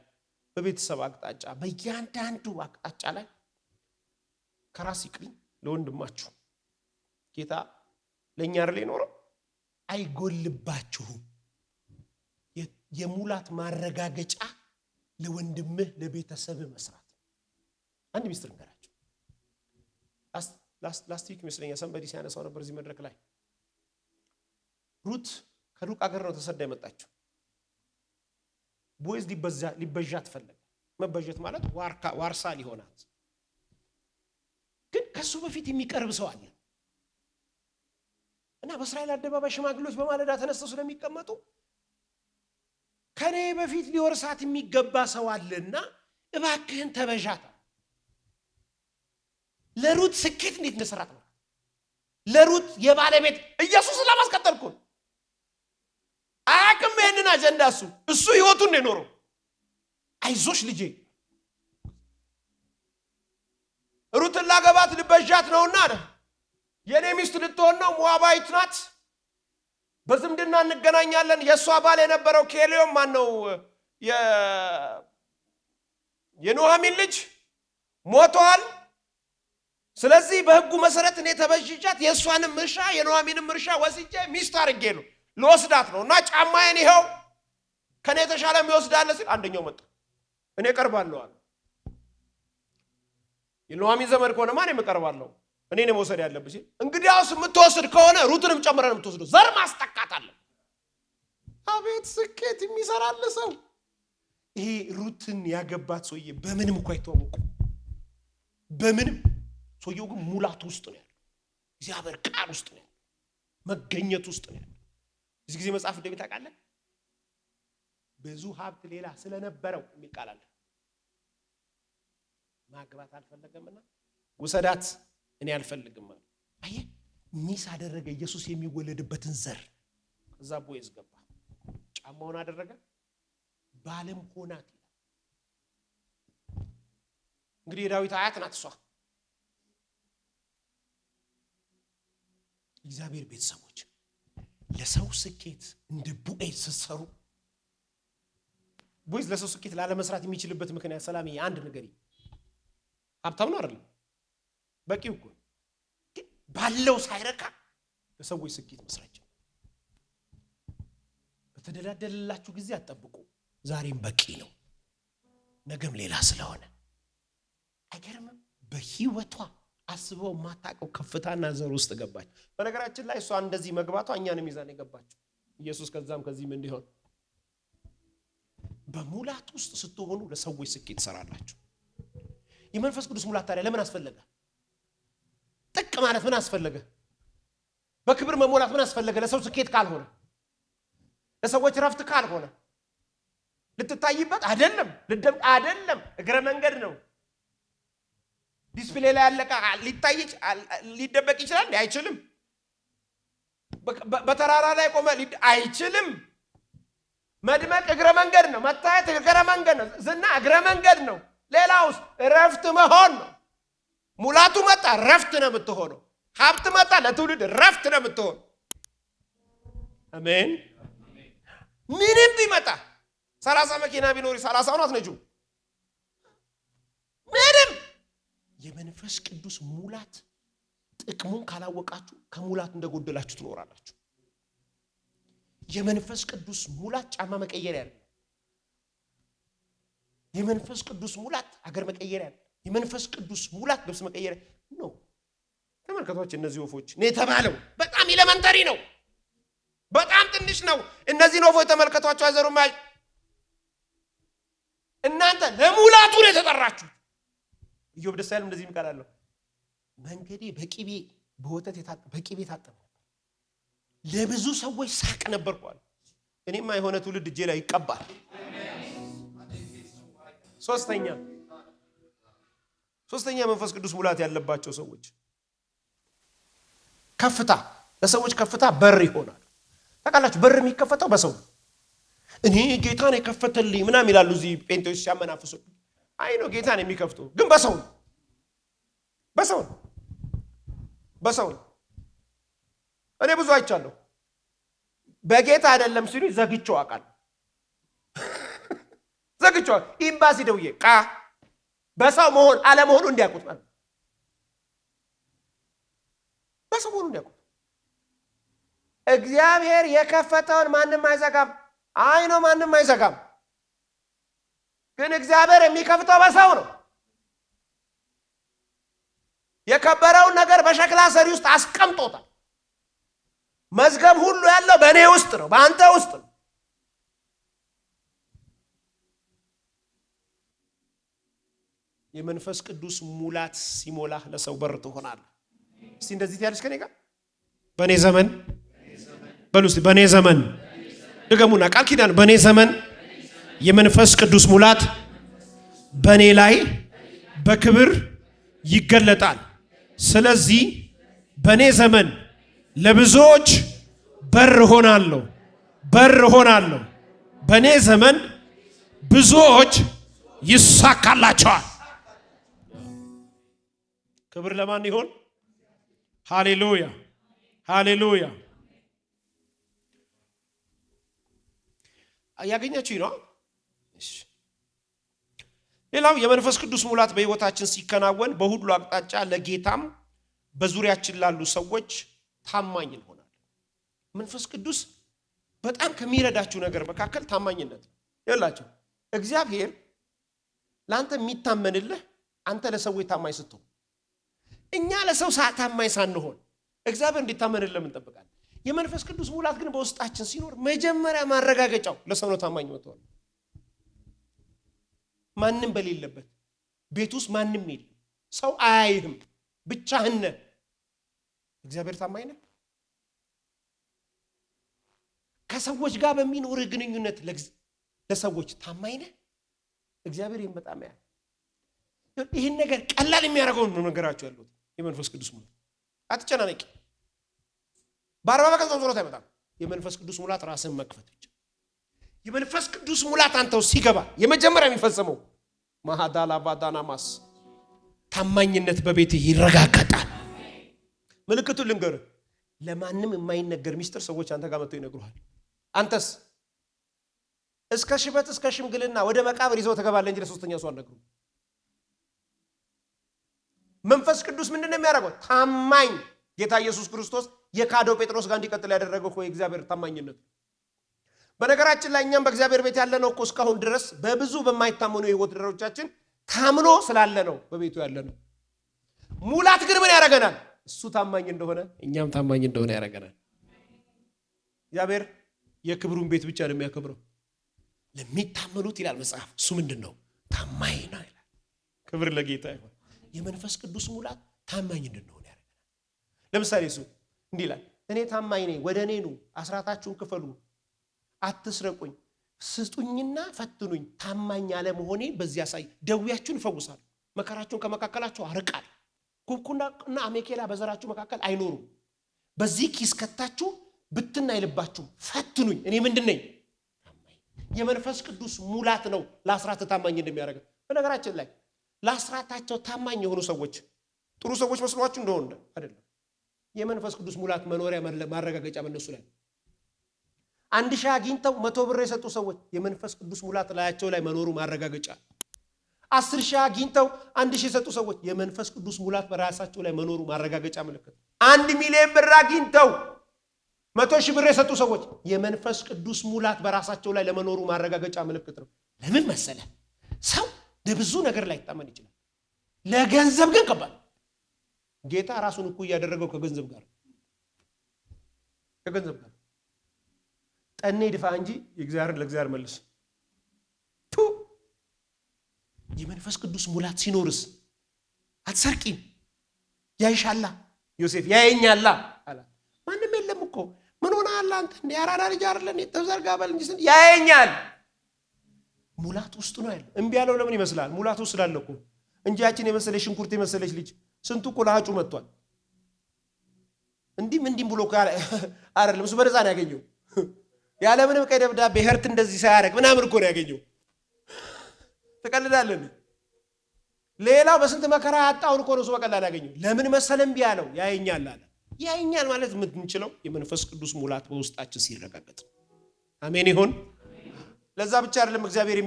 በቤተሰብ አቅጣጫ በእያንዳንዱ አቅጣጫ ላይ ከራስ ይቅሪ ለወንድማችሁ ጌታ ለኛ አይደል የኖረው አይጎልባችሁም። የሙላት ማረጋገጫ ለወንድምህ ለቤተሰብ መስራት። አንድ ሚስጥር እንገራችሁ። ላስት ዊክ መስለኛ ሰንበዲ ሲያነሳው ነበር እዚህ መድረክ ላይ። ሩት ከሩቅ አገር ነው ተሰዳ የመጣችው። ቦይዝ ሊበዣት ፈለገ። መበጀት ማለት ዋርሳ ሊሆናት። ግን ከሱ በፊት የሚቀርብ ሰው አለ እና በእስራኤል አደባባይ ሽማግሌዎች በማለዳ ተነስተው ስለሚቀመጡ ከኔ በፊት ሊወርሳት የሚገባ ሰው አለና እባክህን ተበዣት። ለሩት ስኬት እንዴት እንደሰራት ነው። ለሩት የባለቤት ኢየሱስን ለማስቀጠል እኮ አያውቅም ይሄንን አጀንዳ። እሱ ህይወቱን ነው የኖረው። አይዞሽ ልጄ ሩትን ላገባት ልበዣት ነውና የኔ ሚስት ልትሆን ነው። ሞዓባዊት ናት። በዝምድና እንገናኛለን። የእሷ ባል የነበረው ኬሌዮም ማነው የኑኃሚን ልጅ ሞቷል። ስለዚህ በህጉ መሰረት እኔ ተበጅጃት የእሷንም እርሻ የኑኃሚንም እርሻ ወስጄ ሚስት አድርጌ ነው ልወስዳት ነው እና ጫማዬን ይኸው ከኔ የተሻለ የሚወስዳለ ሲል አንደኛው መጣ። እኔ ቀርባለሁ አለ። የኑኃሚን ዘመድ ከሆነ ማን የምቀርባለሁ እኔ ነው መውሰድ ያለብሽ። እንግዲያውስ የምትወስድ ከሆነ ሩትንም ጨምረን የምትወስደው ዘር ማስጠቃት አለ። አቤት ስኬት የሚሰራል ሰው። ይሄ ሩትን ያገባት ሰውዬ በምንም እኮ አይተዋወቁ። በምንም ሰውየው ግን ሙላት ውስጥ ነው ያለው። እግዚአብሔር ቃል ውስጥ ነው ያለው። መገኘት ውስጥ ነው ያለው። እዚህ ጊዜ መጽሐፍ እንደምን ታውቃለህ? ብዙ ሀብት ሌላ ስለነበረው የሚቃላል ማግባት አልፈለገምና ውሰዳት እኔ አልፈልግም ማለት አየህ። ሚስ አደረገ ኢየሱስ የሚወለድበትን ዘር። ከዛ ቦዔዝ ገባ፣ ጫማውን አደረገ፣ ባለም ሆናት ይላል። እንግዲህ የዳዊት አያት ናት እሷ። እግዚአብሔር ቤተሰቦች ለሰው ስኬት እንደ ቦዔዝ ስትሰሩ፣ ቦዔዝ ለሰው ስኬት ላለመስራት የሚችልበት ምክንያት ሰላምዬ አንድ ነገር ሀብታም ነው አይደለም፣ በቂው እኮ ግን ባለው ሳይረካ ለሰዎች ስኬት መስራት። በተደላደለላችሁ ጊዜ አትጠብቁ። ዛሬም በቂ ነው፣ ነገም ሌላ ስለሆነ አይገርምም። በህይወቷ አስበው ማታቀው ከፍታና ዘር ውስጥ ገባች። በነገራችን ላይ እሷ እንደዚህ መግባቷ እኛንም ይዛን የገባችው ኢየሱስ ከዛም ከዚህም እንዲሆን። በሙላት ውስጥ ስትሆኑ ለሰዎች ስኬት ትሰራላችሁ። የመንፈስ ቅዱስ ሙላት ታዲያ ለምን አስፈለገ? ጥቅ ማለት ምን አስፈለገ? በክብር መሞላት ምን አስፈለገ? ለሰው ስኬት ካልሆነ፣ ለሰዎች ረፍት ካልሆነ፣ ልትታይበት አይደለም፣ ልደምቅ አይደለም፣ እግረ መንገድ ነው። ዲስፕሌይ ላይ ያለቀ ሊደበቅ ይችላል? አይችልም። በተራራ ላይ ቆመ አይችልም። መድመቅ እግረ መንገድ ነው። መታየት እግረ መንገድ ነው። ዝና እግረ መንገድ ነው። ሌላውስ ረፍት መሆን ነው። ሙላቱ መጣ፣ ረፍት ነው የምትሆነው። ሀብት መጣ፣ ለትውልድ ረፍት ነው የምትሆነው። አሜን። ምንም ቢመጣ 30 መኪና ቢኖር 30 ነው አትነጁ። ምንም የመንፈስ ቅዱስ ሙላት ጥቅሙን ካላወቃችሁ ከሙላት እንደጎደላችሁ ትኖራላችሁ። የመንፈስ ቅዱስ ሙላት ጫማ መቀየር ያለ፣ የመንፈስ ቅዱስ ሙላት አገር መቀየር ያለ፣ የመንፈስ ቅዱስ ሙላት ልብስ መቀየር ነው። ተመልከቷቸው እነዚህ ወፎች ነው የተባለው። በጣም ኤሌመንተሪ ነው፣ በጣም ትንሽ ነው። እነዚህን ወፎች ተመልከቷቸው። አይዘሩም። እናንተ ለሙላቱ ነው የተጠራችሁ። ኢዮብ ደስ ያለው እንደዚህ ይምቃላለሁ። መንገዴ በቂቤ በወተት በቂቤ ታጠበ፣ ለብዙ ሰዎች ሳቅ ነበርኳል። እኔማ የሆነ ትውልድ እጄ ላይ ይቀባል። ሶስተኛ መንፈስ ቅዱስ ሙላት ያለባቸው ሰዎች ከፍታ፣ ለሰዎች ከፍታ በር ይሆናል። ታውቃላችሁ በር የሚከፈተው በሰው ነው። እኔ ጌታን የከፈተልኝ ምናምን ይላሉ እዚህ ጴንጤዎች ሲያመናፍሱ። አይ ነው ጌታን የሚከፍተው ግን በሰው ነው። በሰው ነው። እኔ ብዙ አይቻለሁ። በጌታ አይደለም ሲሉ ዘግቼው አውቃለሁ። ዘግቼው ኤምባሲ ደውዬ በሰው መሆን አለመሆኑ እንዲያውቁት ማለት በሰው መሆኑ እንዲያውቁት። እግዚአብሔር የከፈተውን ማንም አይዘጋም። አይ ነው ማንም አይዘጋም። ግን እግዚአብሔር የሚከፍተው በሰው ነው። የከበረውን ነገር በሸክላ ሰሪ ውስጥ አስቀምጦታል። መዝገብ ሁሉ ያለው በእኔ ውስጥ ነው፣ በአንተ ውስጥ ነው። የመንፈስ ቅዱስ ሙላት ሲሞላህ ለሰው በር ትሆናለህ። እስቲ እንደዚህ ትያለሽ ከኔ ጋር በእኔ ዘመን በሉ እስቲ በእኔ ዘመን ድገሙና ቃል ኪዳን በእኔ ዘመን የመንፈስ ቅዱስ ሙላት በእኔ ላይ በክብር ይገለጣል። ስለዚህ በእኔ ዘመን ለብዙዎች በር ሆናለሁ። በእኔ ዘመን ብዙዎች ይሳካላቸዋል። ክብር ለማን ይሆን? ሃሌሉያ ሃሌሉያ። ያገኛችሁ ነው። ሌላው የመንፈስ ቅዱስ ሙላት በሕይወታችን ሲከናወን በሁሉ አቅጣጫ ለጌታም በዙሪያችን ላሉ ሰዎች ታማኝ እንሆናለን። መንፈስ ቅዱስ በጣም ከሚረዳችሁ ነገር መካከል ታማኝነት ነው። ይላችሁ እግዚአብሔር ለአንተ የሚታመንልህ አንተ ለሰዎች ታማኝ ስትሆን። እኛ ለሰው ታማኝ ሳንሆን እግዚአብሔር እንዲታመንልህ እንጠብቃለን። የመንፈስ ቅዱስ ሙላት ግን በውስጣችን ሲኖር መጀመሪያ ማረጋገጫው ለሰው ነው ታማኝ መሆን። ማንም በሌለበት ቤት ውስጥ ማንም የለም፣ ሰው አያይህም፣ ብቻህን ነህ። እግዚአብሔር ታማኝ ነህ። ከሰዎች ጋር በሚኖርህ ግንኙነት ለሰዎች ታማኝ ነህ። እግዚአብሔር ይህን በጣም ያያል። ይህን ነገር ቀላል የሚያደርገው ነው ነገራችሁ ያሉት የመንፈስ ቅዱስ ሙላት። አትጨናነቂ። በ40 ቀን ጾም ጸሎት አይመጣም። የመንፈስ ቅዱስ ሙላት ራስን መክፈት ብቻ። የመንፈስ ቅዱስ ሙላት አንተው ሲገባ የመጀመሪያ የሚፈጸመው ማሃዳላ ባዳናማስ ታማኝነት በቤት ይረጋገጣል። ምልክቱን ልንገርህ፣ ለማንም የማይነገር ሚስጥር ሰዎች አንተ ጋር መጥተው ይነግሩሃል። አንተስ እስከ ሽበት እስከ ሽምግልና ወደ መቃብር ይዘው ተገባለ እንጂ ለሶስተኛ ሰው አልነግሩም። መንፈስ ቅዱስ ምንድነው የሚያደርገው? ታማኝ ጌታ ኢየሱስ ክርስቶስ የካደው ጴጥሮስ ጋር እንዲቀጥል ያደረገው እኮ የእግዚአብሔር ታማኝነት። በነገራችን ላይ እኛም በእግዚአብሔር ቤት ያለነው እኮ እስካሁን ድረስ በብዙ በማይታመኑ የህይወት ደረጃችን ታምኖ ስላለ ነው በቤቱ ያለነው። ሙላት ግን ምን ያደርገናል? እሱ ታማኝ እንደሆነ እኛም ታማኝ እንደሆነ ያደርገናል። እግዚአብሔር የክብሩን ቤት ብቻ ነው የሚያከብረው። ለሚታመኑት ይላል መጽሐፍ፣ እሱ ምንድነው? ታማኝ ነው ይላል። ክብር ለጌታ ይሁን። የመንፈስ ቅዱስ ሙላት ታማኝ እንድንሆን ያደርገናል። ለምሳሌ እሱ እንዲህ ይላል፣ እኔ ታማኝ ነኝ፣ ወደ እኔ ኑ፣ አስራታችሁን ክፈሉ፣ አትስረቁኝ፣ ስጡኝና ፈትኑኝ፣ ታማኝ ያለ መሆኔ በዚህ ያሳይ። ደዌያችሁን እፈውሳለሁ፣ መከራችሁን ከመካከላችሁ አርቃለሁ። ኩኩና አሜኬላ በዘራችሁ መካከል አይኖሩም። በዚህ ኪስ ከታችሁ ብትና ይልባችሁ ፈትኑኝ። እኔ ምንድን ነኝ? ታማኝ። የመንፈስ ቅዱስ ሙላት ነው ለአስራት ታማኝ እንደሚያደርገው። በነገራችን ላይ ለአስራታቸው ታማኝ የሆኑ ሰዎች ጥሩ ሰዎች መስሏችሁ እንደሆነ አይደለም። የመንፈስ ቅዱስ ሙላት መኖሪያ ማረጋገጫ በእነሱ ላይ 1000 አግኝተው 100 ብር የሰጡ ሰዎች የመንፈስ ቅዱስ ሙላት ላያቸው ላይ መኖሩ ማረጋገጫ። 10,000 አግኝተው 1,000 የሰጡ ሰዎች የመንፈስ ቅዱስ ሙላት በራሳቸው ላይ መኖሩ ማረጋገጫ ምልክት። 1 ሚሊዮን ብር አግኝተው 100,000 ብር የሰጡ ሰዎች የመንፈስ ቅዱስ ሙላት በራሳቸው ላይ ለመኖሩ ማረጋገጫ ምልክት ነው። ለምን መሰለ? ሰው ለብዙ ነገር ላይ ይታመን ይችላል። ለገንዘብ ግን ከባድ። ጌታ ራሱን እኮ ያደረገው ከገንዘብ ጋር ጠኔ ድፋ እንጂ ለእግዚአብሔር መልስ። የመንፈስ ቅዱስ ሙላት ሲኖርስ አትሰርቂም፣ ያይሻላ። ዮሴፍ ያየኛላ አላ። ማንም የለም እኮ ምን ሆነሃል አንተ? ያራዳ ልጅ አይደለም ተዘርጋ በል እንጂ ያየኛል። ሙላት ውስጥ ነው ያለው። እምቢ ያለው ለምን ይመስላል? ሙላት ውስጥ ስላለ እኮ እንጂ ያችን የመሰለች ሽንኩርት የመሰለች ልጅ ስንቱ እኮ ለሀጩ መጥቷል። እንዲም ብሎ አይደለም እሱ በነፃ ነው ያገኘው። ያለምንም ቀይ ደብዳቤ ሄርት እንደዚህ ሳያደርግ ምናምን እኮ ነው ያገኘው። ተቀልዳለን። ሌላው በስንት መከራ ያጣውን እኮ ነው እሱ በቀላል ያገኘው። ለምን መሰለም ቢያለው ያየኛል አለ። ያየኛል ማለት የምንችለው የመንፈስ ቅዱስ ሙላት በውስጣችን ሲረጋገጥ። አሜን ይሁን። ለዛ ብቻ አይደለም እግዚአብሔር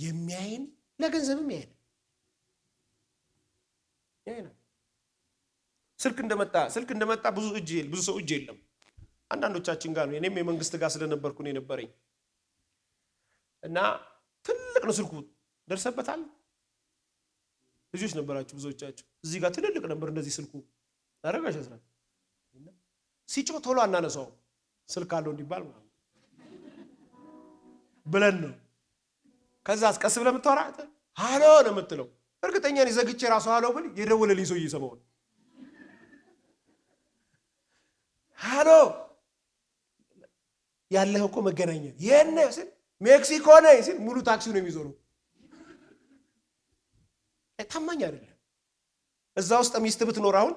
የሚያየን ለገንዘብም ያየን። ስልክ እንደመጣ ብዙ ሰው እጅ የለም። አንዳንዶቻችን ጋር ነው። እኔም የመንግስት ጋር ስለነበርኩ ነው የነበረኝ እና ትልቅ ነው ስልኩ። ደርሰበታል። ልጆች ነበራችሁ ብዙዎቻችሁ። እዚህ ጋር ትልልቅ ነበር እንደዚህ ስልኩ አረጋሽ አስራ ሲጮህ ቶሎ አናነሳው ስልክ አለው እንዲባል ማለት ብለን ነው። ከዛስ ቀስ ብለህ የምታወራ ሃሎ ነው የምትለው። እርግጠኛ ነኝ ዘግቼ ራሱ ሃሎ ብል የደወለልኝ ሰው እየሰማው ሃሎ ያለህ እኮ መገናኛ የነ ሲል ሜክሲኮ ነኝ ሲል ሙሉ ታክሲ ነው የሚዞረው። ታማኝ አይደለም። እዛ ውስጥ ሚስት ብትኖር አሁን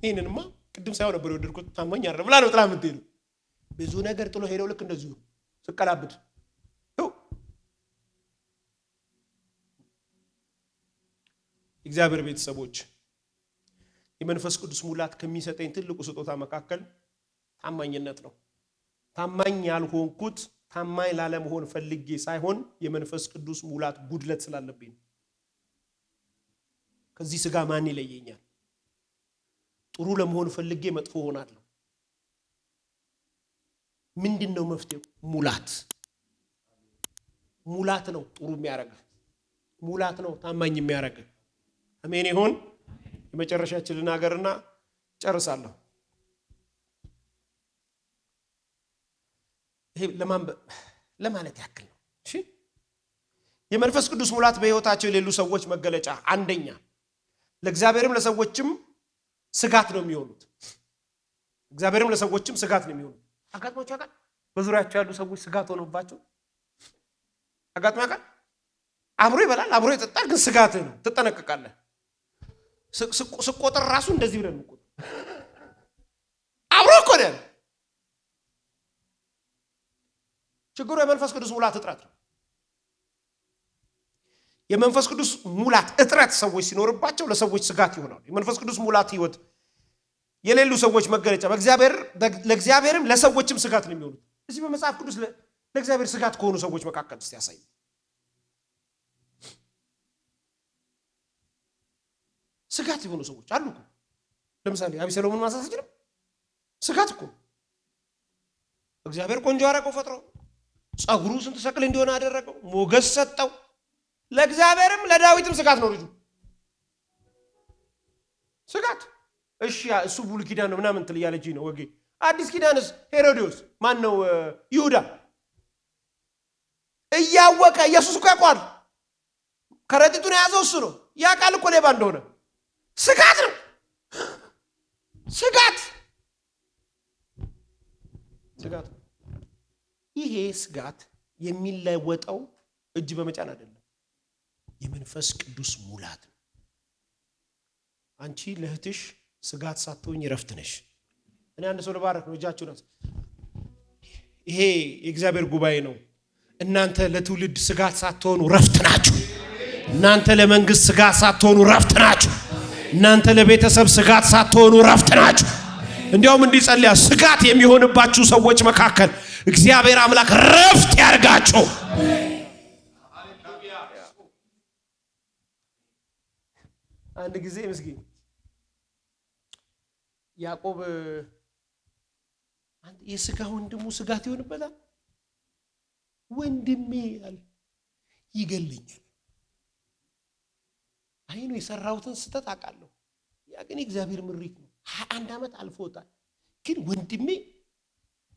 ይሄንንማ ቅድም ሳይሆን ነበር የወደድኩት ታማኝ አይደለም ብላ ነው ጥላ የምትሄዱ። ብዙ ነገር ጥሎ ሄደው ልክ እንደዚሁ ስቀላብድ እግዚአብሔር ቤተሰቦች የመንፈስ ቅዱስ ሙላት ከሚሰጠኝ ትልቁ ስጦታ መካከል ታማኝነት ነው። ታማኝ ያልሆንኩት ታማኝ ላለመሆን ፈልጌ ሳይሆን የመንፈስ ቅዱስ ሙላት ጉድለት ስላለብኝ። ከዚህ ስጋ ማን ይለየኛል? ጥሩ ለመሆን ፈልጌ መጥፎ ሆናለሁ። ምንድነው መፍትሄው? ሙላት ነው ጥሩ የሚያረግ። ሙላት ነው ታማኝ የሚያረግ። አሜን ይሁን። የመጨረሻችን ልናገርና ጨርሳለሁ። ይሄ ለማለት ያክል ነው። እሺ የመንፈስ ቅዱስ ሙላት በህይወታቸው የሌሉ ሰዎች መገለጫ አንደኛ ለእግዚአብሔርም ለሰዎችም ስጋት ነው የሚሆኑት። እግዚአብሔርም ለሰዎችም ስጋት ነው የሚሆኑት። አጋጥሟቸው ያውቃል? በዙሪያቸው ያሉ ሰዎች ስጋት ሆነባቸው አጋጥሞ ያውቃል? አብሮ ይበላል፣ አብሮ ይጠጣል፣ ግን ስጋት ነው። ትጠነቀቃለህ። ስቆጥር ራሱ እንደዚህ ብለን ነው አብሮ እኮ ነው። ችግሩ የመንፈስ ቅዱስ ሙላት እጥረት ነው። የመንፈስ ቅዱስ ሙላት እጥረት ሰዎች ሲኖርባቸው ለሰዎች ስጋት ይሆናሉ። የመንፈስ ቅዱስ ሙላት ህይወት የሌሉ ሰዎች መገለጫ ለእግዚአብሔርም ለሰዎችም ስጋት ነው የሚሆኑት። እዚህ በመጽሐፍ ቅዱስ ለእግዚአብሔር ስጋት ከሆኑ ሰዎች መካከል እስቲ ያሳይ። ስጋት የሆኑ ሰዎች አሉ እኮ። ለምሳሌ አቤሴሎምን ማንሳት አይችልም? ስጋት እኮ እግዚአብሔር ቆንጆ አደረገው ፈጥሮ፣ ጸጉሩ ስንት ሰቅል እንዲሆን አደረገው፣ ሞገስ ሰጠው። ለእግዚአብሔርም ለዳዊትም ስጋት ነው ልጁ። ስጋት እሺ እሱ ብሉይ ኪዳን ነው ምናምን ትል ያለች ነው ወጌ። አዲስ ኪዳንስ ሄሮዲዮስ ማን ነው? ይሁዳ እያወቀ ኢየሱስ እኮ ያውቃል። ከረጢቱን የያዘው እሱ ነው። ያውቃል እኮ ሌባ እንደሆነ። ስጋት ነው። ስጋት ስጋት ነው። ይሄ ስጋት የሚለወጠው እጅ በመጫን አይደለም፣ የመንፈስ ቅዱስ ሙላት ነው። አንቺ ለእህትሽ ስጋት ሳትሆኝ ረፍት ነሽ። እኔ አንድ ሰው ልባረክ ነው። እጃችሁን አንሱ። ይሄ የእግዚአብሔር ጉባኤ ነው። እናንተ ለትውልድ ስጋት ሳትሆኑ ረፍት ናችሁ። እናንተ ለመንግስት ስጋት ሳትሆኑ ረፍት ናችሁ። እናንተ ለቤተሰብ ስጋት ሳትሆኑ ረፍት ናችሁ። እንዲያውም እንዲጸልያ ስጋት የሚሆንባችሁ ሰዎች መካከል እግዚአብሔር አምላክ ረፍት ያርጋችሁ። አንድ ጊዜ ምስኪን ያዕቆብ የስጋ ወንድሙ ስጋት ይሆንበታል። ወንድሜ ያለ ይገለኛል። አይኑ የሰራሁትን ስተት አውቃለሁ። ያ ግን እግዚአብሔር ምሪት ነው። 21 ዓመት አልፎታል። ግን ወንድሜ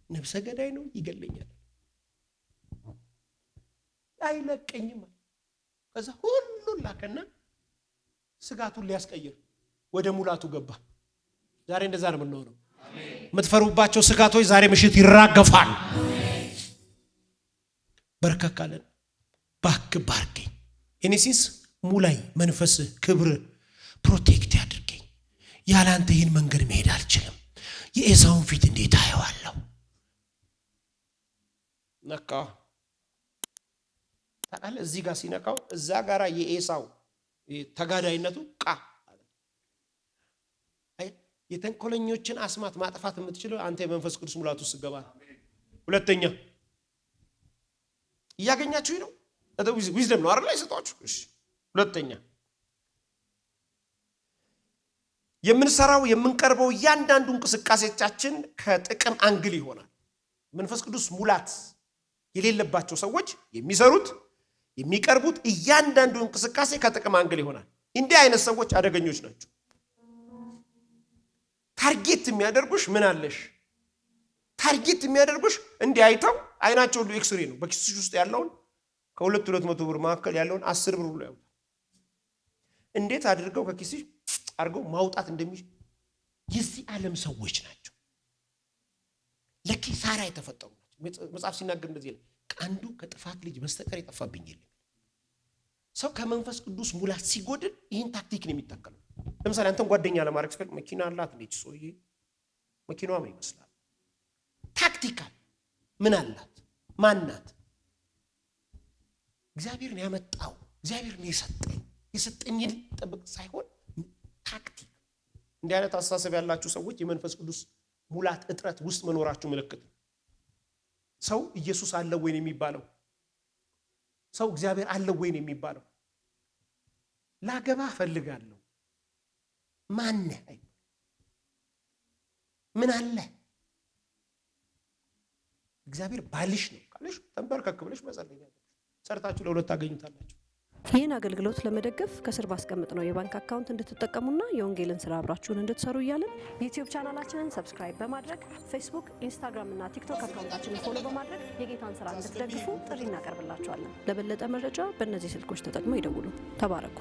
ነፍሰ ገዳይ ነው፣ ይገለኛል፣ አይለቀኝም። ከዛ ሁሉን ላከና ስጋቱን ሊያስቀይር ወደ ሙላቱ ገባ። ዛሬ እንደዛ ነው የምንሆነው። የምትፈሩባቸው ስጋቶች ዛሬ ምሽት ይራገፋል። በርከካለን ባክ ባርገኝ እኔሲስ ሙላይ መንፈስ ክብር ፕሮቴክት ያድርገኝ። ያላንተ ይህን መንገድ መሄድ አልችልም። የኤሳውን ፊት እንዴት አየዋለሁ? ነካ ታቃለ እዚህ ጋር ሲነካው እዛ ጋራ የኤሳው ተጋዳይነቱ የተንኮለኞችን አስማት ማጥፋት የምትችለው አንተ የመንፈስ ቅዱስ ሙላት ውስጥ ገባ። ሁለተኛ እያገኛችሁ ነው። ዊዝደም ነው አይደል? አይሰጣችሁ። እሺ ሁለተኛ የምንሰራው የምንቀርበው እያንዳንዱ እንቅስቃሴዎቻችን ከጥቅም አንግል ይሆናል። መንፈስ ቅዱስ ሙላት የሌለባቸው ሰዎች የሚሰሩት የሚቀርቡት እያንዳንዱ እንቅስቃሴ ከጥቅም አንግል ይሆናል። እንዲህ አይነት ሰዎች አደገኞች ናቸው። ታርጌት የሚያደርጉሽ ምን አለሽ? ታርጌት የሚያደርጉሽ እንዲህ አይተው አይናቸው ሁሉ ኤክስሬ ነው። በኪስሽ ውስጥ ያለውን ከ200 ብር መካከል ያለውን 10 ብር ብሎ ያውጣ። እንዴት አድርገው ከኪስሽ አድርገው ማውጣት እንደሚችል የዚህ ዓለም ሰዎች ናቸው። ለኪሳራ የተፈጠሩ ናቸው። መጽሐፍ ሲናገር እንደዚህ ነው፣ አንዱ ከጥፋት ልጅ በስተቀር የጠፋብኝ የለም። ሰው ከመንፈስ ቅዱስ ሙላት ሲጎድል ይህን ታክቲክ ነው የሚጠቀመው። ለምሳሌ አንተን ጓደኛ ለማድረግ ሲፈልግ መኪና አላት ልጅ ሰውዬ፣ መኪናዋ ምን ይመስላል? ታክቲካል ምን አላት? ማናት? እግዚአብሔርን ያመጣው እግዚአብሔርን የሰጠኝን ጠብቅ ሳይሆን ታክቲክ። እንዲህ አይነት አስተሳሰብ ያላችሁ ሰዎች የመንፈስ ቅዱስ ሙላት እጥረት ውስጥ መኖራችሁ ምልክት ነው። ሰው ኢየሱስ አለ ወይ ነው የሚባለው? ሰው እግዚአብሔር አለ ወይ ነው የሚባለው? ላገባ ፈልጋለሁ ማን ምን አለ? እግዚአብሔር ባልሽ ነው ካለሽ ተንበርከክ ብለሽ መጸለይ ያለሽ። ሰርታችሁ ለሁለት ታገኙታላችሁ።
ይህን አገልግሎት ለመደገፍ ከስር ባስቀምጥነው የባንክ አካውንት እንድትጠቀሙና የወንጌልን ስራ አብራችሁን እንድትሰሩ እያልን ዩቲዩብ ቻናላችንን ሰብስክራይብ በማድረግ ፌስቡክ፣ ኢንስታግራም እና ቲክቶክ አካውንታችንን ፎሎ በማድረግ የጌታን ስራ እንድትደግፉ ጥሪ እናቀርብላችኋለን። ለበለጠ መረጃ በእነዚህ ስልኮች ተጠቅመው ይደውሉ። ተባረኩ።